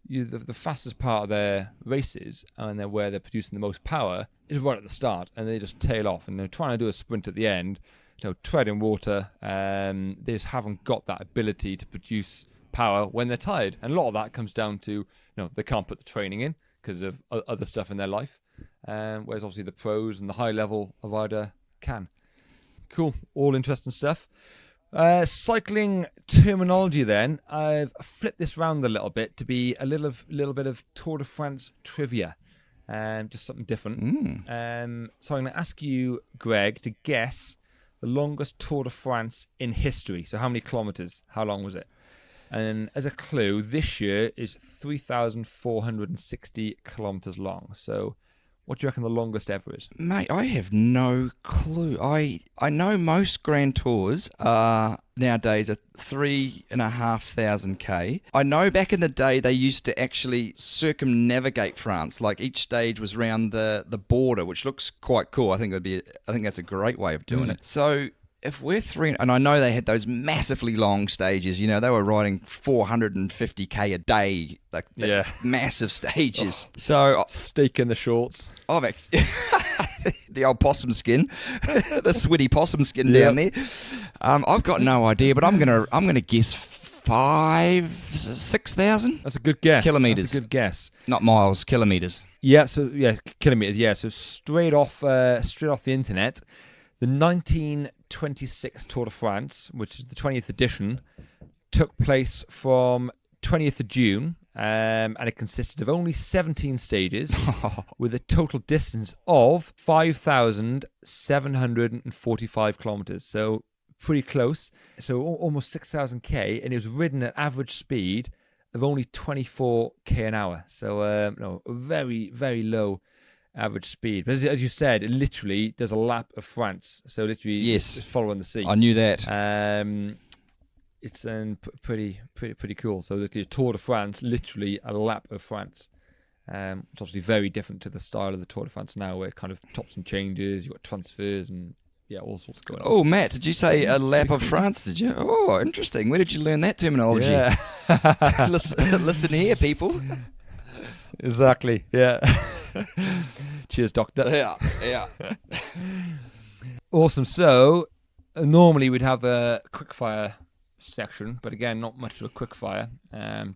the fastest part of their races and where they're producing the most power is right at the start, and they just tail off and they're trying to do a sprint at the end. Treading water, they just haven't got that ability to produce power when they're tired, and a lot of that comes down to they can't put the training in because of other stuff in their life, whereas obviously the pros and the high level rider can. Cool, all interesting stuff. Cycling terminology then, I've flipped this round a little bit to be a little bit of Tour de France trivia, just something different. So I'm going to ask you, Greg, to guess the longest Tour de France in history. So how many kilometres? How long was it? And as a clue, this year is 3,460 kilometres long. So what do you reckon the longest ever is? Mate, I have no clue. I know most Grand Tours are nowadays at 3,500 K. I know back in the day they used to actually circumnavigate France. Like each stage was round the border, which looks quite cool. I think that's a great way of doing it. So if we're and I know they had those massively long stages, they were riding 450K a day, like massive stages. So steak in the shorts. I've actually the old possum skin, the sweaty possum skin down there. I've got no idea, but I'm gonna guess 6,000. That's a good guess. Kilometers. That's a good guess. Not miles, kilometers. Yeah. So kilometers. Yeah. So straight off the internet. The 1926 Tour de France, which is the 20th edition, took place from 20th of June, and it consisted of only 17 stages with a total distance of 5,745 kilometres. So pretty close. So almost 6,000 K, and it was ridden at average speed of only 24 K an hour. So very, very low average speed. But as you said, it literally does a lap of France. So literally, yes, following the sea. I knew that. It's pretty cool. So the Tour de France, literally a lap of France. It's obviously very different to the style of the Tour de France now, where it kind of tops and changes. You've got transfers and all sorts going on. Oh, Matt, did you say a lap of France, did you? Oh, interesting. Where did you learn that terminology? Yeah. listen here, people. Exactly, yeah. Cheers, Doctor. Yeah. Awesome. So, normally we'd have a quickfire section, but again, not much of a quickfire.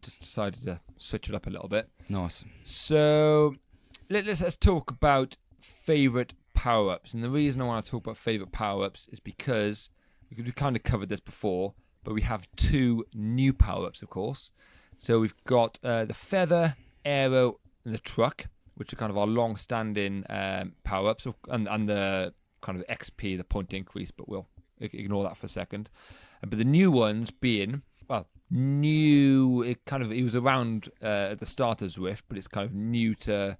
Just decided to switch it up a little bit. Nice. So, let's talk about favourite power-ups. And the reason I want to talk about favourite power-ups is because we kind of covered this before, but we have 2 new power-ups, of course. So we've got the feather, aero, and the truck, which are kind of our long-standing power-ups, and the kind of XP, the point increase, but we'll ignore that for a second. But the new ones being, well, new, it was around at the start of Zwift, but it's kind of new to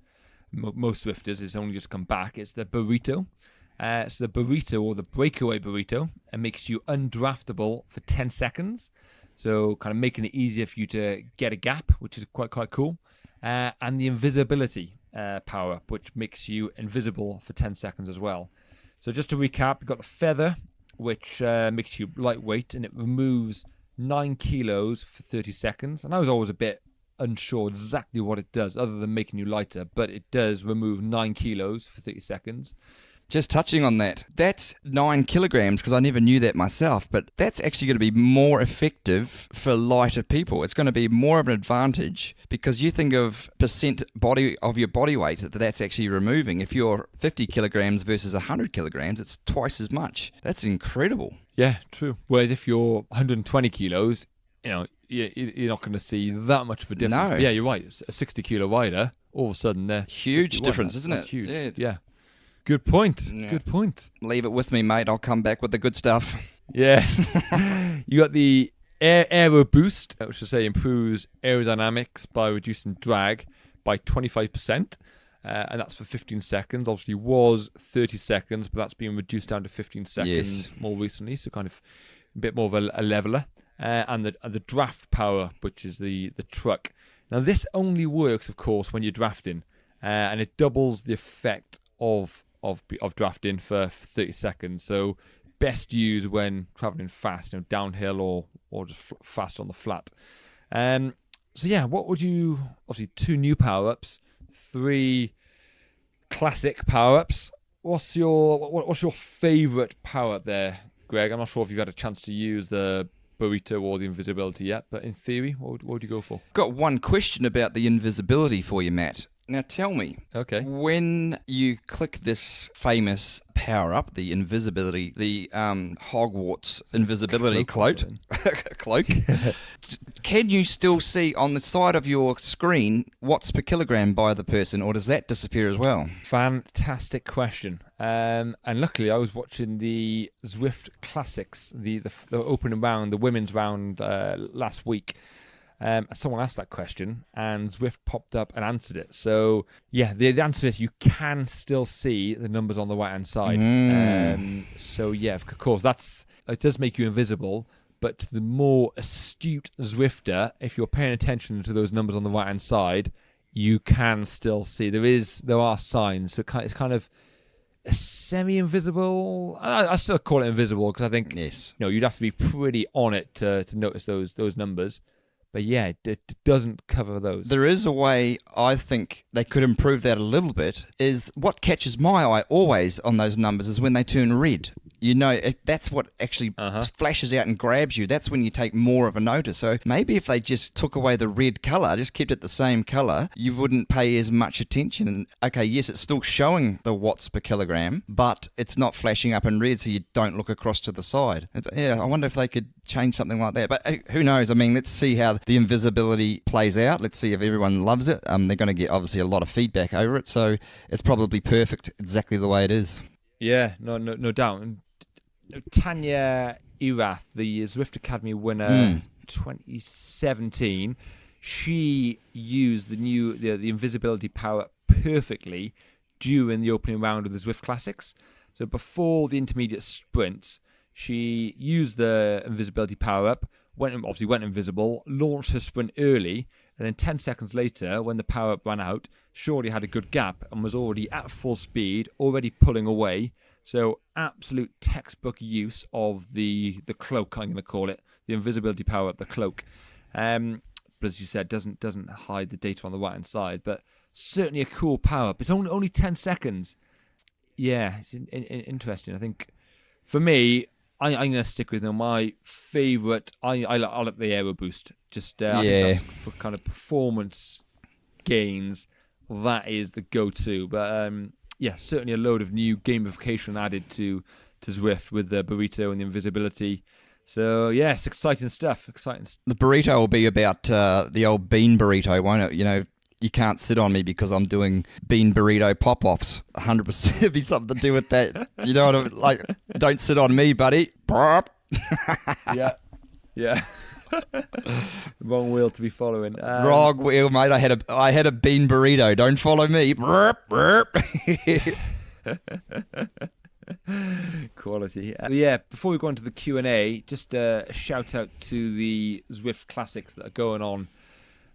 most Zwifters. It's only just come back. It's the burrito. So the burrito, or the breakaway burrito, it makes you undraftable for 10 seconds. So kind of making it easier for you to get a gap, which is quite cool. And the invisibility power-up, which makes you invisible for 10 seconds as well. So just to recap, you've got the feather, which makes you lightweight, and it removes 9 kilos for 30 seconds. And I was always a bit unsure exactly what it does, other than making you lighter, but it does remove 9 kilos for 30 seconds. Just touching on that, that's 9 kilograms, because I never knew that myself, but that's actually going to be more effective for lighter people. It's going to be more of an advantage, because you think of percent of your body weight that's actually removing. If you're 50 kilograms versus 100 kilograms, it's twice as much. That's incredible. Yeah, true. Whereas if you're 120 kilos, you're not going to see that much of a difference. No. But yeah, you're right. A 60 kilo rider, all of a sudden they're Huge difference, isn't it? That's huge. Yeah. Good point. Yeah. Good point. Leave it with me, mate. I'll come back with the good stuff. Yeah. You got the Aero Boost, which I say improves aerodynamics by reducing drag by 25%. And that's for 15 seconds. Obviously was 30 seconds, but that's been reduced down to 15 seconds more recently. So kind of a bit more of a leveler. And the draft power, which is the truck. Now this only works, of course, when you're drafting. And it doubles the effect of drafting for 30 seconds. So best used when traveling fast, downhill or just fast on the flat. So yeah, what would you, obviously 2 new power-ups, 3 classic power-ups. What's your favourite power-up there, Greg? I'm not sure if you've had a chance to use the burrito or the invisibility yet, but in theory, what would you go for? Got one question about the invisibility for you, Matt. Now tell me, when you click this famous power-up, the invisibility, the Hogwarts invisibility cloak, can you still see on the side of your screen watts per kilogram by the person, or does that disappear as well? Fantastic question. And luckily I was watching the Zwift Classics, the opening round, the women's round last week. Someone asked that question and Zwift popped up and answered it. So yeah, the answer is you can still see the numbers on the right hand side. So yeah, of course it does make you invisible, but to the more astute Zwifter, if you're paying attention to those numbers on the right hand side, you can still see. There are signs. So it's kind of a semi-invisible. I still call it invisible because I think you'd have to be pretty on it to notice those numbers. But yeah, it doesn't cover those. There is a way I think they could improve that a little bit. Is what catches my eye always on those numbers is when they turn red. That's what actually flashes out and grabs you. That's when you take more of a notice. So maybe if they just took away the red colour, just kept it the same colour, you wouldn't pay as much attention. And okay, yes, it's still showing the watts per kilogram, but it's not flashing up in red, so you don't look across to the side. Yeah, I wonder if they could change something like that. But who knows? I mean, let's see how the invisibility plays out. Let's see if everyone loves it. They're going to get obviously a lot of feedback over it, so it's probably perfect exactly the way it is. Yeah, no doubt. And Tanya Erath, the Zwift Academy winner 2017, she used the invisibility power perfectly during the opening round of the Zwift Classics. So before the intermediate sprints, she used the invisibility power up, went invisible, launched her sprint early, and then 10 seconds later, when the power up ran out, Shorty had a good gap and was already at full speed, already pulling away. So absolute textbook use of the cloak, I'm going to call it, the invisibility power of the cloak. But as you said, doesn't hide the data on the right hand side, but certainly a cool power up. It's only 10 seconds. Yeah, it's interesting. I think for me, I'm going to stick with my favourite. I like the Aero Boost. Just I think that's for kind of performance gains. That is the go-to. But certainly a load of new gamification added to Zwift with the burrito and the invisibility. So yeah, it's exciting stuff. The burrito will be about the old bean burrito, won't it? You know, you can't sit on me because I'm doing bean burrito pop-offs. 100% it'll be something to do with that. You know what I mean? Like, don't sit on me, buddy. Yeah. Wrong wheel to be following. Wrong wheel, mate. I had a bean burrito. Don't follow me. Quality. Before we go on to the Q&A, just a shout out to the Zwift Classics that are going on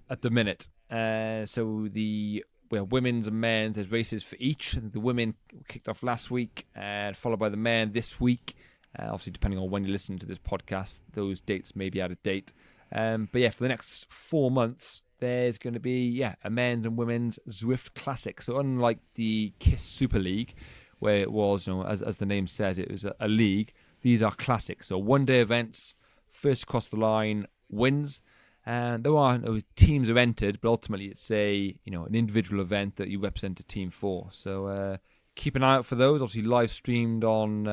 at the minute. So the women's and men's, there's races for each. The women kicked off last week, followed by the men this week. Obviously, depending on when you listen to this podcast, those dates may be out of date. For the next 4 months, there's going to be a men's and women's Zwift Classic. So unlike the KISS Super League, where it was, as the name says, it was a league, these are classics. So one-day events, first across the line wins. And there are teams have entered, but ultimately it's an individual event that you represent a team for. So keep an eye out for those. Obviously live streamed on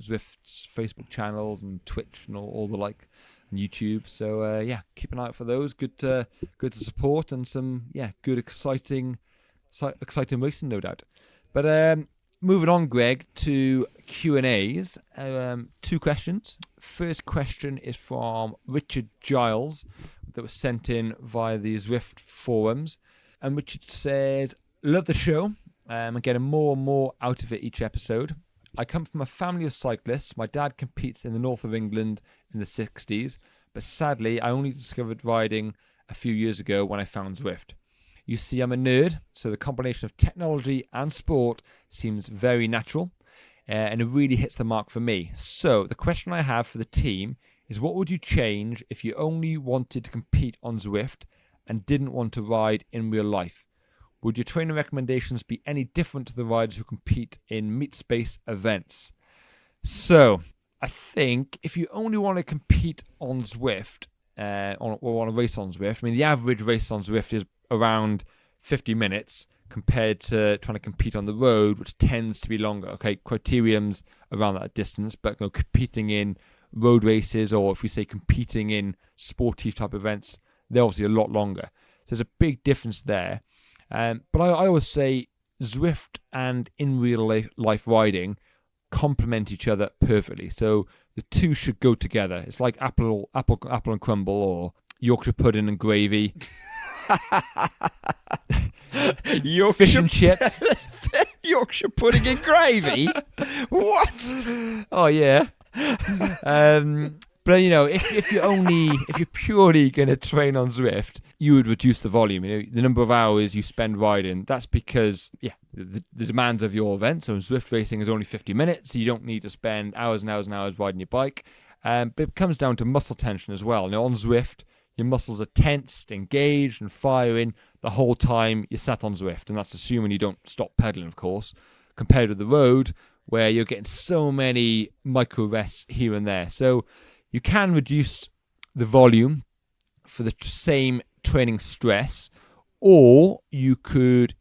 Zwift's Facebook channels and Twitch and all the like, and YouTube. So keep an eye out for those. Good to support, and some good exciting racing, no doubt. But moving on, Greg, to Q&As. 2 questions. First question is from Richard Giles, that was sent in via the Zwift forums. And Richard says, love the show. I'm getting more and more out of it each episode. I come from a family of cyclists. My dad competes in the north of England in the 60s, but sadly I only discovered riding a few years ago when I found Zwift. You see, I'm a nerd, so the combination of technology and sport seems very natural, and it really hits the mark for me. So the question I have for the team is, what would you change if you only wanted to compete on Zwift and didn't want to ride in real life? Would your training recommendations be any different to the riders who compete in meet space events? So I think if you only want to compete on Zwift, or want to race on Zwift, I mean, the average race on Zwift is around 50 minutes compared to trying to compete on the road, which tends to be longer. Okay, criterium's around that distance, but competing in road races, or if we say competing in sportive type events, they're obviously a lot longer. So there's a big difference there. But I always say Zwift and in real life riding complement each other perfectly. So the two should go together. It's like apple and crumble, or Yorkshire pudding and gravy. Fish and chips. Yorkshire pudding and gravy? What? Oh yeah. But if you're purely going to train on Zwift, you would reduce the volume. The number of hours you spend riding. That's because the demands of your event. So Zwift racing is only 50 minutes, so you don't need to spend hours and hours and hours riding your bike. But it comes down to muscle tension as well. On Zwift, your muscles are tensed, engaged, and firing the whole time you're sat on Zwift, and that's assuming you don't stop pedaling, of course. Compared to the road, where you're getting so many micro rests here and there. So you can reduce the volume for the same training stress, or you could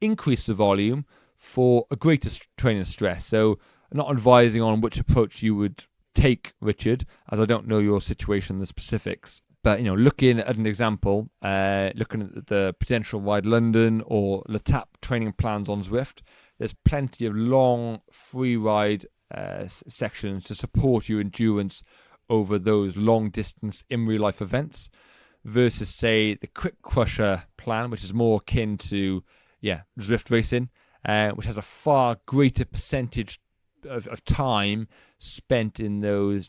increase the volume for a greater training stress. So I'm not advising on which approach you would take, Richard, as I don't know your situation, the specifics. But, looking at an example, looking at the potential Ride London or L'Etape training plans on Zwift, there's plenty of long free ride sections to support your endurance over those long distance in real life events, versus, say, the Quick Crusher plan, which is more akin to Zwift racing, which has a far greater percentage of time spent in those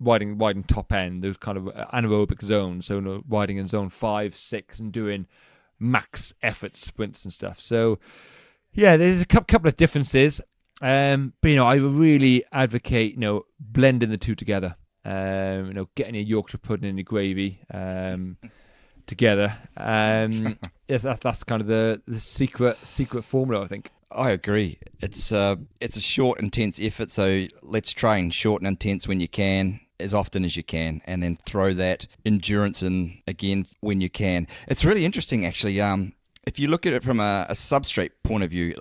riding top end, those kind of anaerobic zones. So riding in zone 5, 6, and doing max effort sprints and stuff. So there's a couple of differences. But I really advocate blending the two together. Getting your Yorkshire pudding and your gravy together. Yes, that's kind of the secret formula, I think. I agree. It's a short, intense effort. So let's train short and intense when you can, as often as you can, and then throw that endurance in again when you can. It's really interesting, actually. If you look at it from a substrate point of view,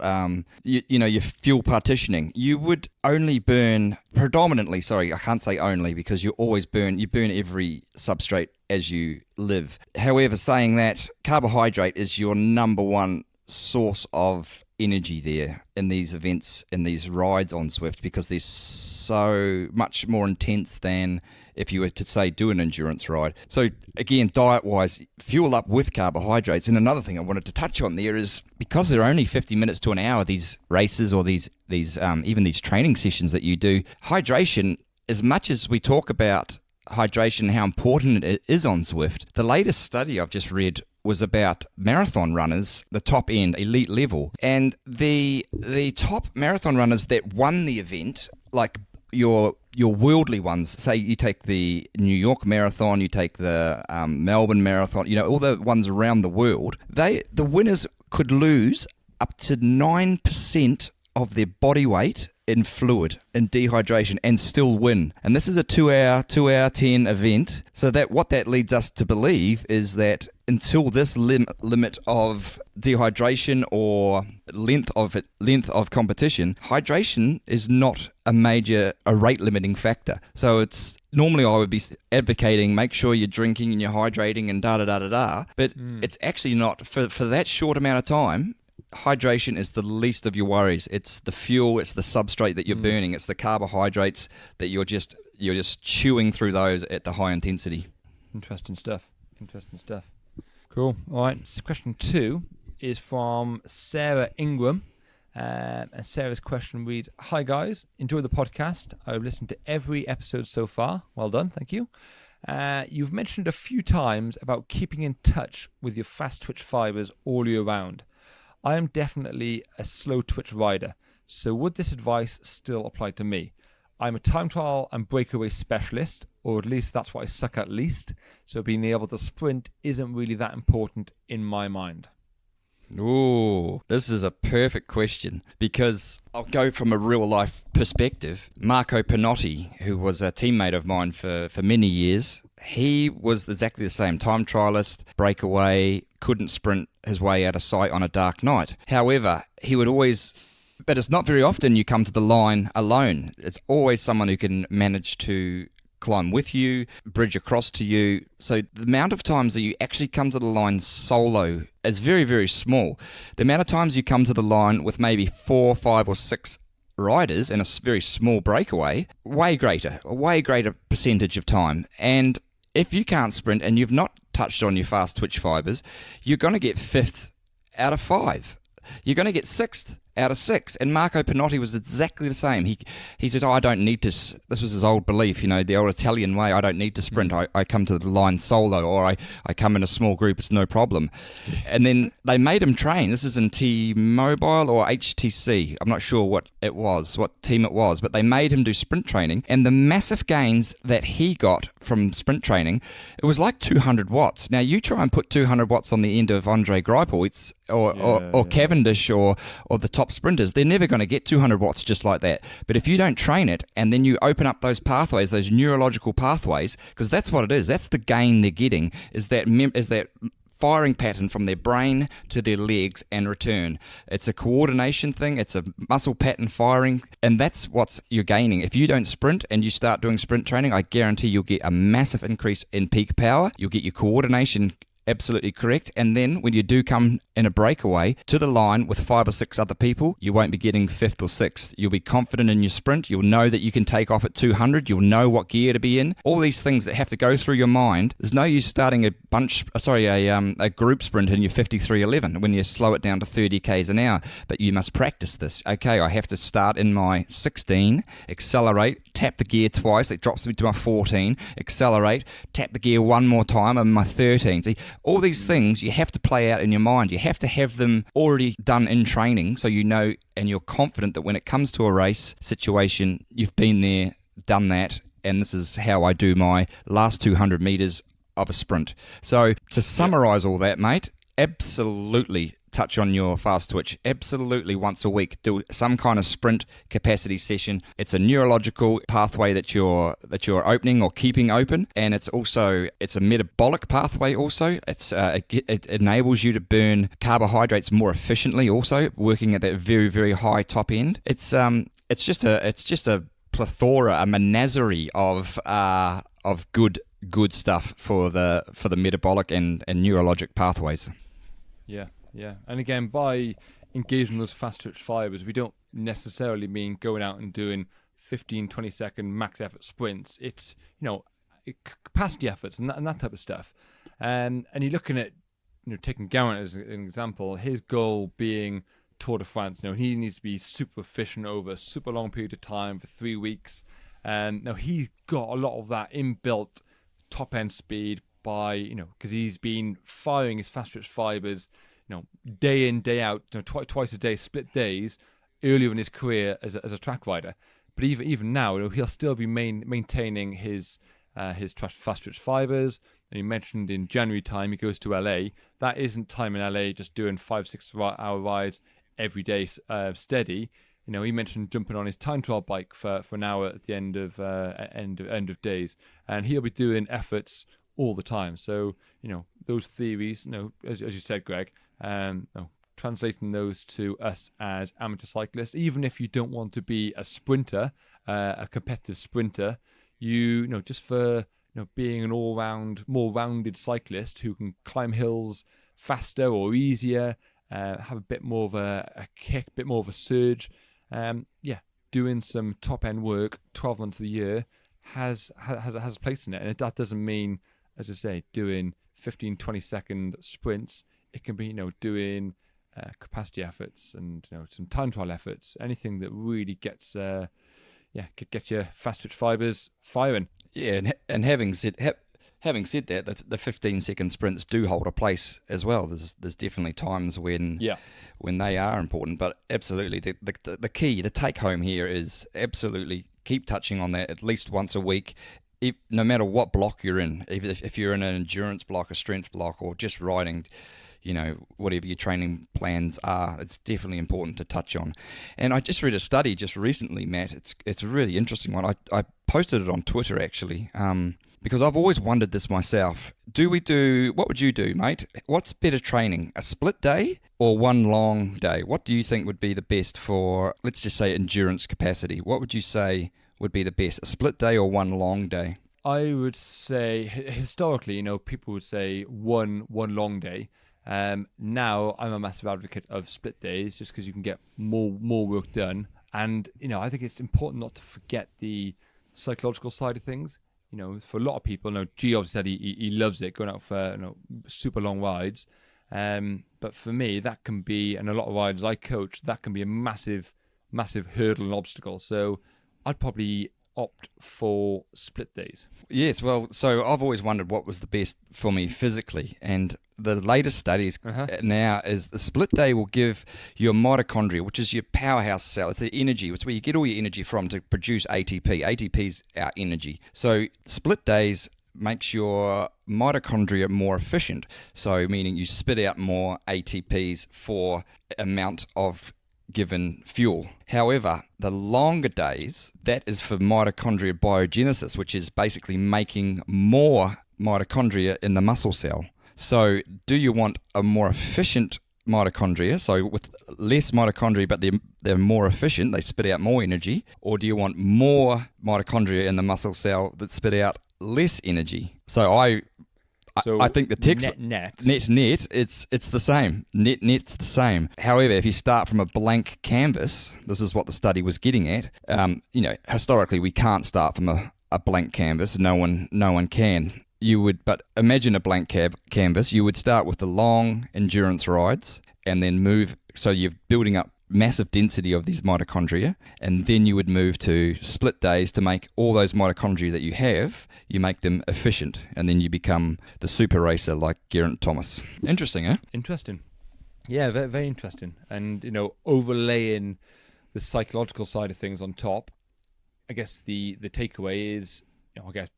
your fuel partitioning, you would only burn predominantly, sorry, I can't say only because you burn every substrate as you live. However, saying that, carbohydrate is your number one source of energy there in these events, in these rides on Zwift, because they're so much more intense than if you were to, say, do an endurance ride. So again, diet-wise, fuel up with carbohydrates. And another thing I wanted to touch on there is, because they're only 50 minutes to an hour, these races or these even these training sessions that you do, hydration, as much as we talk about hydration and how important it is on Zwift, the latest study I've just read was about marathon runners, the top end, elite level. And the top marathon runners that won the event, like your worldly ones, say you take the New York Marathon, you take the Melbourne Marathon, all the ones around the world, the winners could lose up to 9% of their body weight in fluid, in dehydration, and still win. And this is a 2 hour 10 event. So that what that leads us to believe is that until this limit of dehydration or length of competition, hydration is not a rate limiting factor. So it's normally I would be advocating make sure you're drinking and you're hydrating and but it's actually not for that short amount of time. Hydration is the least of your worries. It's the fuel, it's the substrate that you're burning, it's the carbohydrates that you're just chewing through those at the high intensity. Interesting stuff. Cool. All right. So question 2 is from Sarah Ingram. And Sarah's question reads, "Hi guys, enjoy the podcast. I've listened to every episode so far. Well done, thank you. You've mentioned a few times about keeping in touch with your fast twitch fibers all year round. I am definitely a slow twitch rider, so would this advice still apply to me? I'm a time trial and breakaway specialist, or at least that's what I suck at least, so being able to sprint isn't really that important in my mind." Ooh, this is a perfect question, because I'll go from a real life perspective. Marco Pinotti, who was a teammate of mine for many years, he was exactly the same, time trialist, breakaway, couldn't sprint his way out of sight on a dark night. However, he would always, but it's not very often you come to the line alone. It's always someone who can manage to climb with you, bridge across to you. So the amount of times that you actually come to the line solo is very, very small. The amount of times you come to the line with maybe 4, 5 or 6 riders in a very small breakaway, a way greater percentage of time. And if you can't sprint and you've not touched on your fast twitch fibers, you're going to get 5th out of 5. You're going to get 6th out of 6. And Marco Pinotti was exactly the same. He says, I don't need to, this was his old belief, the old Italian way, I don't need to sprint. I come to the line solo, or I come in a small group, it's no problem. And then they made him train. This is in T-Mobile or HTC. I'm not sure what team it was, but they made him do sprint training. And the massive gains that he got from sprint training, it was like 200 watts. Now, you try and put 200 watts on the end of Andre Greipel, or Cavendish or the top sprinters, they're never going to get 200 watts just like that. But if you don't train it and then you open up those pathways, those neurological pathways, because that's what it is, that's the gain they're getting, is that firing pattern from their brain to their legs and return. It's a coordination thing, it's a muscle pattern firing, and that's what you're gaining. If you don't sprint and you start doing sprint training, I guarantee you'll get a massive increase in peak power. You'll get your coordination absolutely correct, and then when you do come in a breakaway to the line with 5 or 6 other people, you won't be getting 5th or 6th. You'll be confident in your sprint. You'll know that you can take off at 200. You'll know what gear to be in. All these things that have to go through your mind. There's no use starting a group sprint in your 53.11 when you slow it down to 30 k's an hour. But you must practice this. Okay, I have to start in my 16, accelerate, tap the gear twice. It drops me to my 14, accelerate, tap the gear one more time, and my 13. See, all these things you have to play out in your mind. You have to have them already done in training, so you know and you're confident that when it comes to a race situation, you've been there, done that, and this is how I do my last 200 meters of a sprint. So to summarize all that, mate, absolutely touch on your fast twitch. Absolutely once a week do some kind of sprint capacity session. It's a neurological pathway that you're opening or keeping open, and it's a metabolic pathway also. It enables you to burn carbohydrates more efficiently also, working at that very, very high top end. It's just a plethora, a menagerie of good stuff for the metabolic and neurologic pathways. Yeah, and again, by engaging those fast twitch fibers, we don't necessarily mean going out and doing 15, 20 second max effort sprints. It's, capacity efforts and that type of stuff. And you're looking at, taking Geraint as an example, his goal being Tour de France. He needs to be super efficient over a super long period of time for 3 weeks. And now he's got a lot of that inbuilt top end speed by, because he's been firing his fast twitch fibers, day in, day out, twice a day, split days, earlier in his career as a track rider. But even now, he'll still be maintaining his fast twitch fibers. And you mentioned in January time he goes to LA. That isn't time in LA just doing 5-6 hour rides every day steady. He mentioned jumping on his time trial bike for an hour at the end of days, and he'll be doing efforts all the time. So those theories, as you said, Greg, translating those to us as amateur cyclists, even if you don't want to be a sprinter, a competitive sprinter, just for being an all-round, more rounded cyclist who can climb hills faster or easier, have a bit more of a kick, a bit more of a surge. Doing some top-end work 12 months of the year has a place in it. And that doesn't mean, as I say, doing 15, 20-second sprints. It can be, doing capacity efforts and, some time trial efforts, anything that really gets your fast twitch fibers firing. Yeah, and having said that, the 15-second sprints do hold a place as well. There's definitely times when they are important, but absolutely the key, the take home here is absolutely keep touching on that at least once a week. No matter what block you're in, if you're in an endurance block, a strength block, or just riding, whatever your training plans are, it's definitely important to touch on. And I just read a study just recently, Matt. It's a really interesting one. I posted it on Twitter actually, because I've always wondered this myself. What would you do, mate? What's better training, a split day or one long day? What do you think would be the best for, let's just say, endurance capacity? What would you say would be the best, a split day or one long day? I would say historically, people would say one long day. Now I'm a massive advocate of split days just because you can get more work done. And, I think it's important not to forget the psychological side of things. For a lot of people, G obviously said he loves it, going out for super long rides. But for me, that can be, and a lot of riders I coach, that can be a massive hurdle and obstacle. So I'd probably opt for split days. Yes, well, so I've always wondered what was the best for me physically, and the latest studies now is the split day will give your mitochondria, which is your powerhouse cell. It's the energy. It's where you get all your energy from to produce ATP. ATP is our energy. So split days makes your mitochondria more efficient. So meaning you spit out more ATPs for amount of given fuel. However, the longer days, that is for mitochondria biogenesis, which is basically making more mitochondria in the muscle cell. So do you want a more efficient mitochondria, so with less mitochondria but they're more efficient, they spit out more energy, or do you want more mitochondria in the muscle cell that spit out less energy? So I think the text net it's the same. Net's the same. However, if you start from a blank canvas, this is what the study was getting at. Historically we can't start from a blank canvas. No one can. But imagine a blank canvas. You would start with the long endurance rides and then move. So you're building up massive density of these mitochondria, and then you would move to split days to make all those mitochondria that you have, you make them efficient, and then you become the super racer like Geraint Thomas. Interesting, eh? Interesting. Yeah, very, very interesting. And, overlaying the psychological side of things on top, I guess the takeaway is, I guess,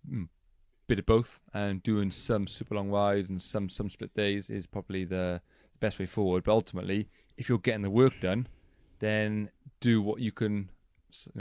bit of both, and doing some super long rides and some split days is probably the best way forward. But ultimately, if you're getting the work done, then do what you can,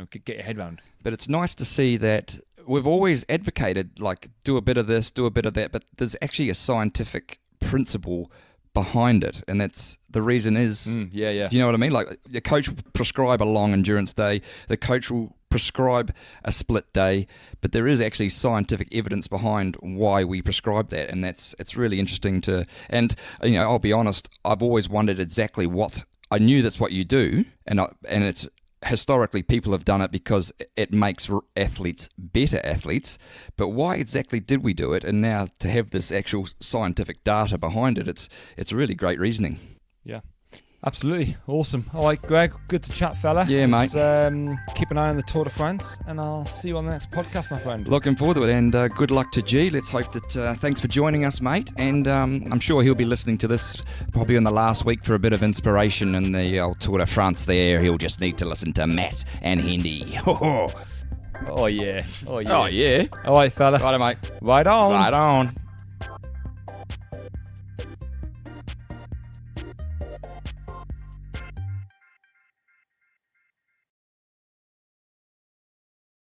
get your head around. But it's nice to see that we've always advocated, like, do a bit of this, do a bit of that, but there's actually a scientific principle behind it, and that's the reason is do you know what I mean? Like, your coach will prescribe a long endurance day, the coach will prescribe a split day, but there is actually scientific evidence behind why we prescribe that, and it's really interesting to. And I'll be honest, I've always wondered exactly what. I knew that's what you do, and it's historically people have done it because it makes athletes better athletes, but why exactly did we do it? And now to have this actual scientific data behind it, it's really great reasoning. Yeah, absolutely. Awesome. All right, Greg, good to chat, fella. Yeah, mate. Keep an eye on the Tour de France, and I'll see you on the next podcast, my friend. Looking forward to it, and good luck to G. Let's hope that thanks for joining us, mate, and I'm sure he'll be listening to this probably in the last week for a bit of inspiration in the old Tour de France there. He'll just need to listen to Matt and Hendy. Oh, yeah. Oh, yeah. All right, fella. Right, mate. Right on. Right on.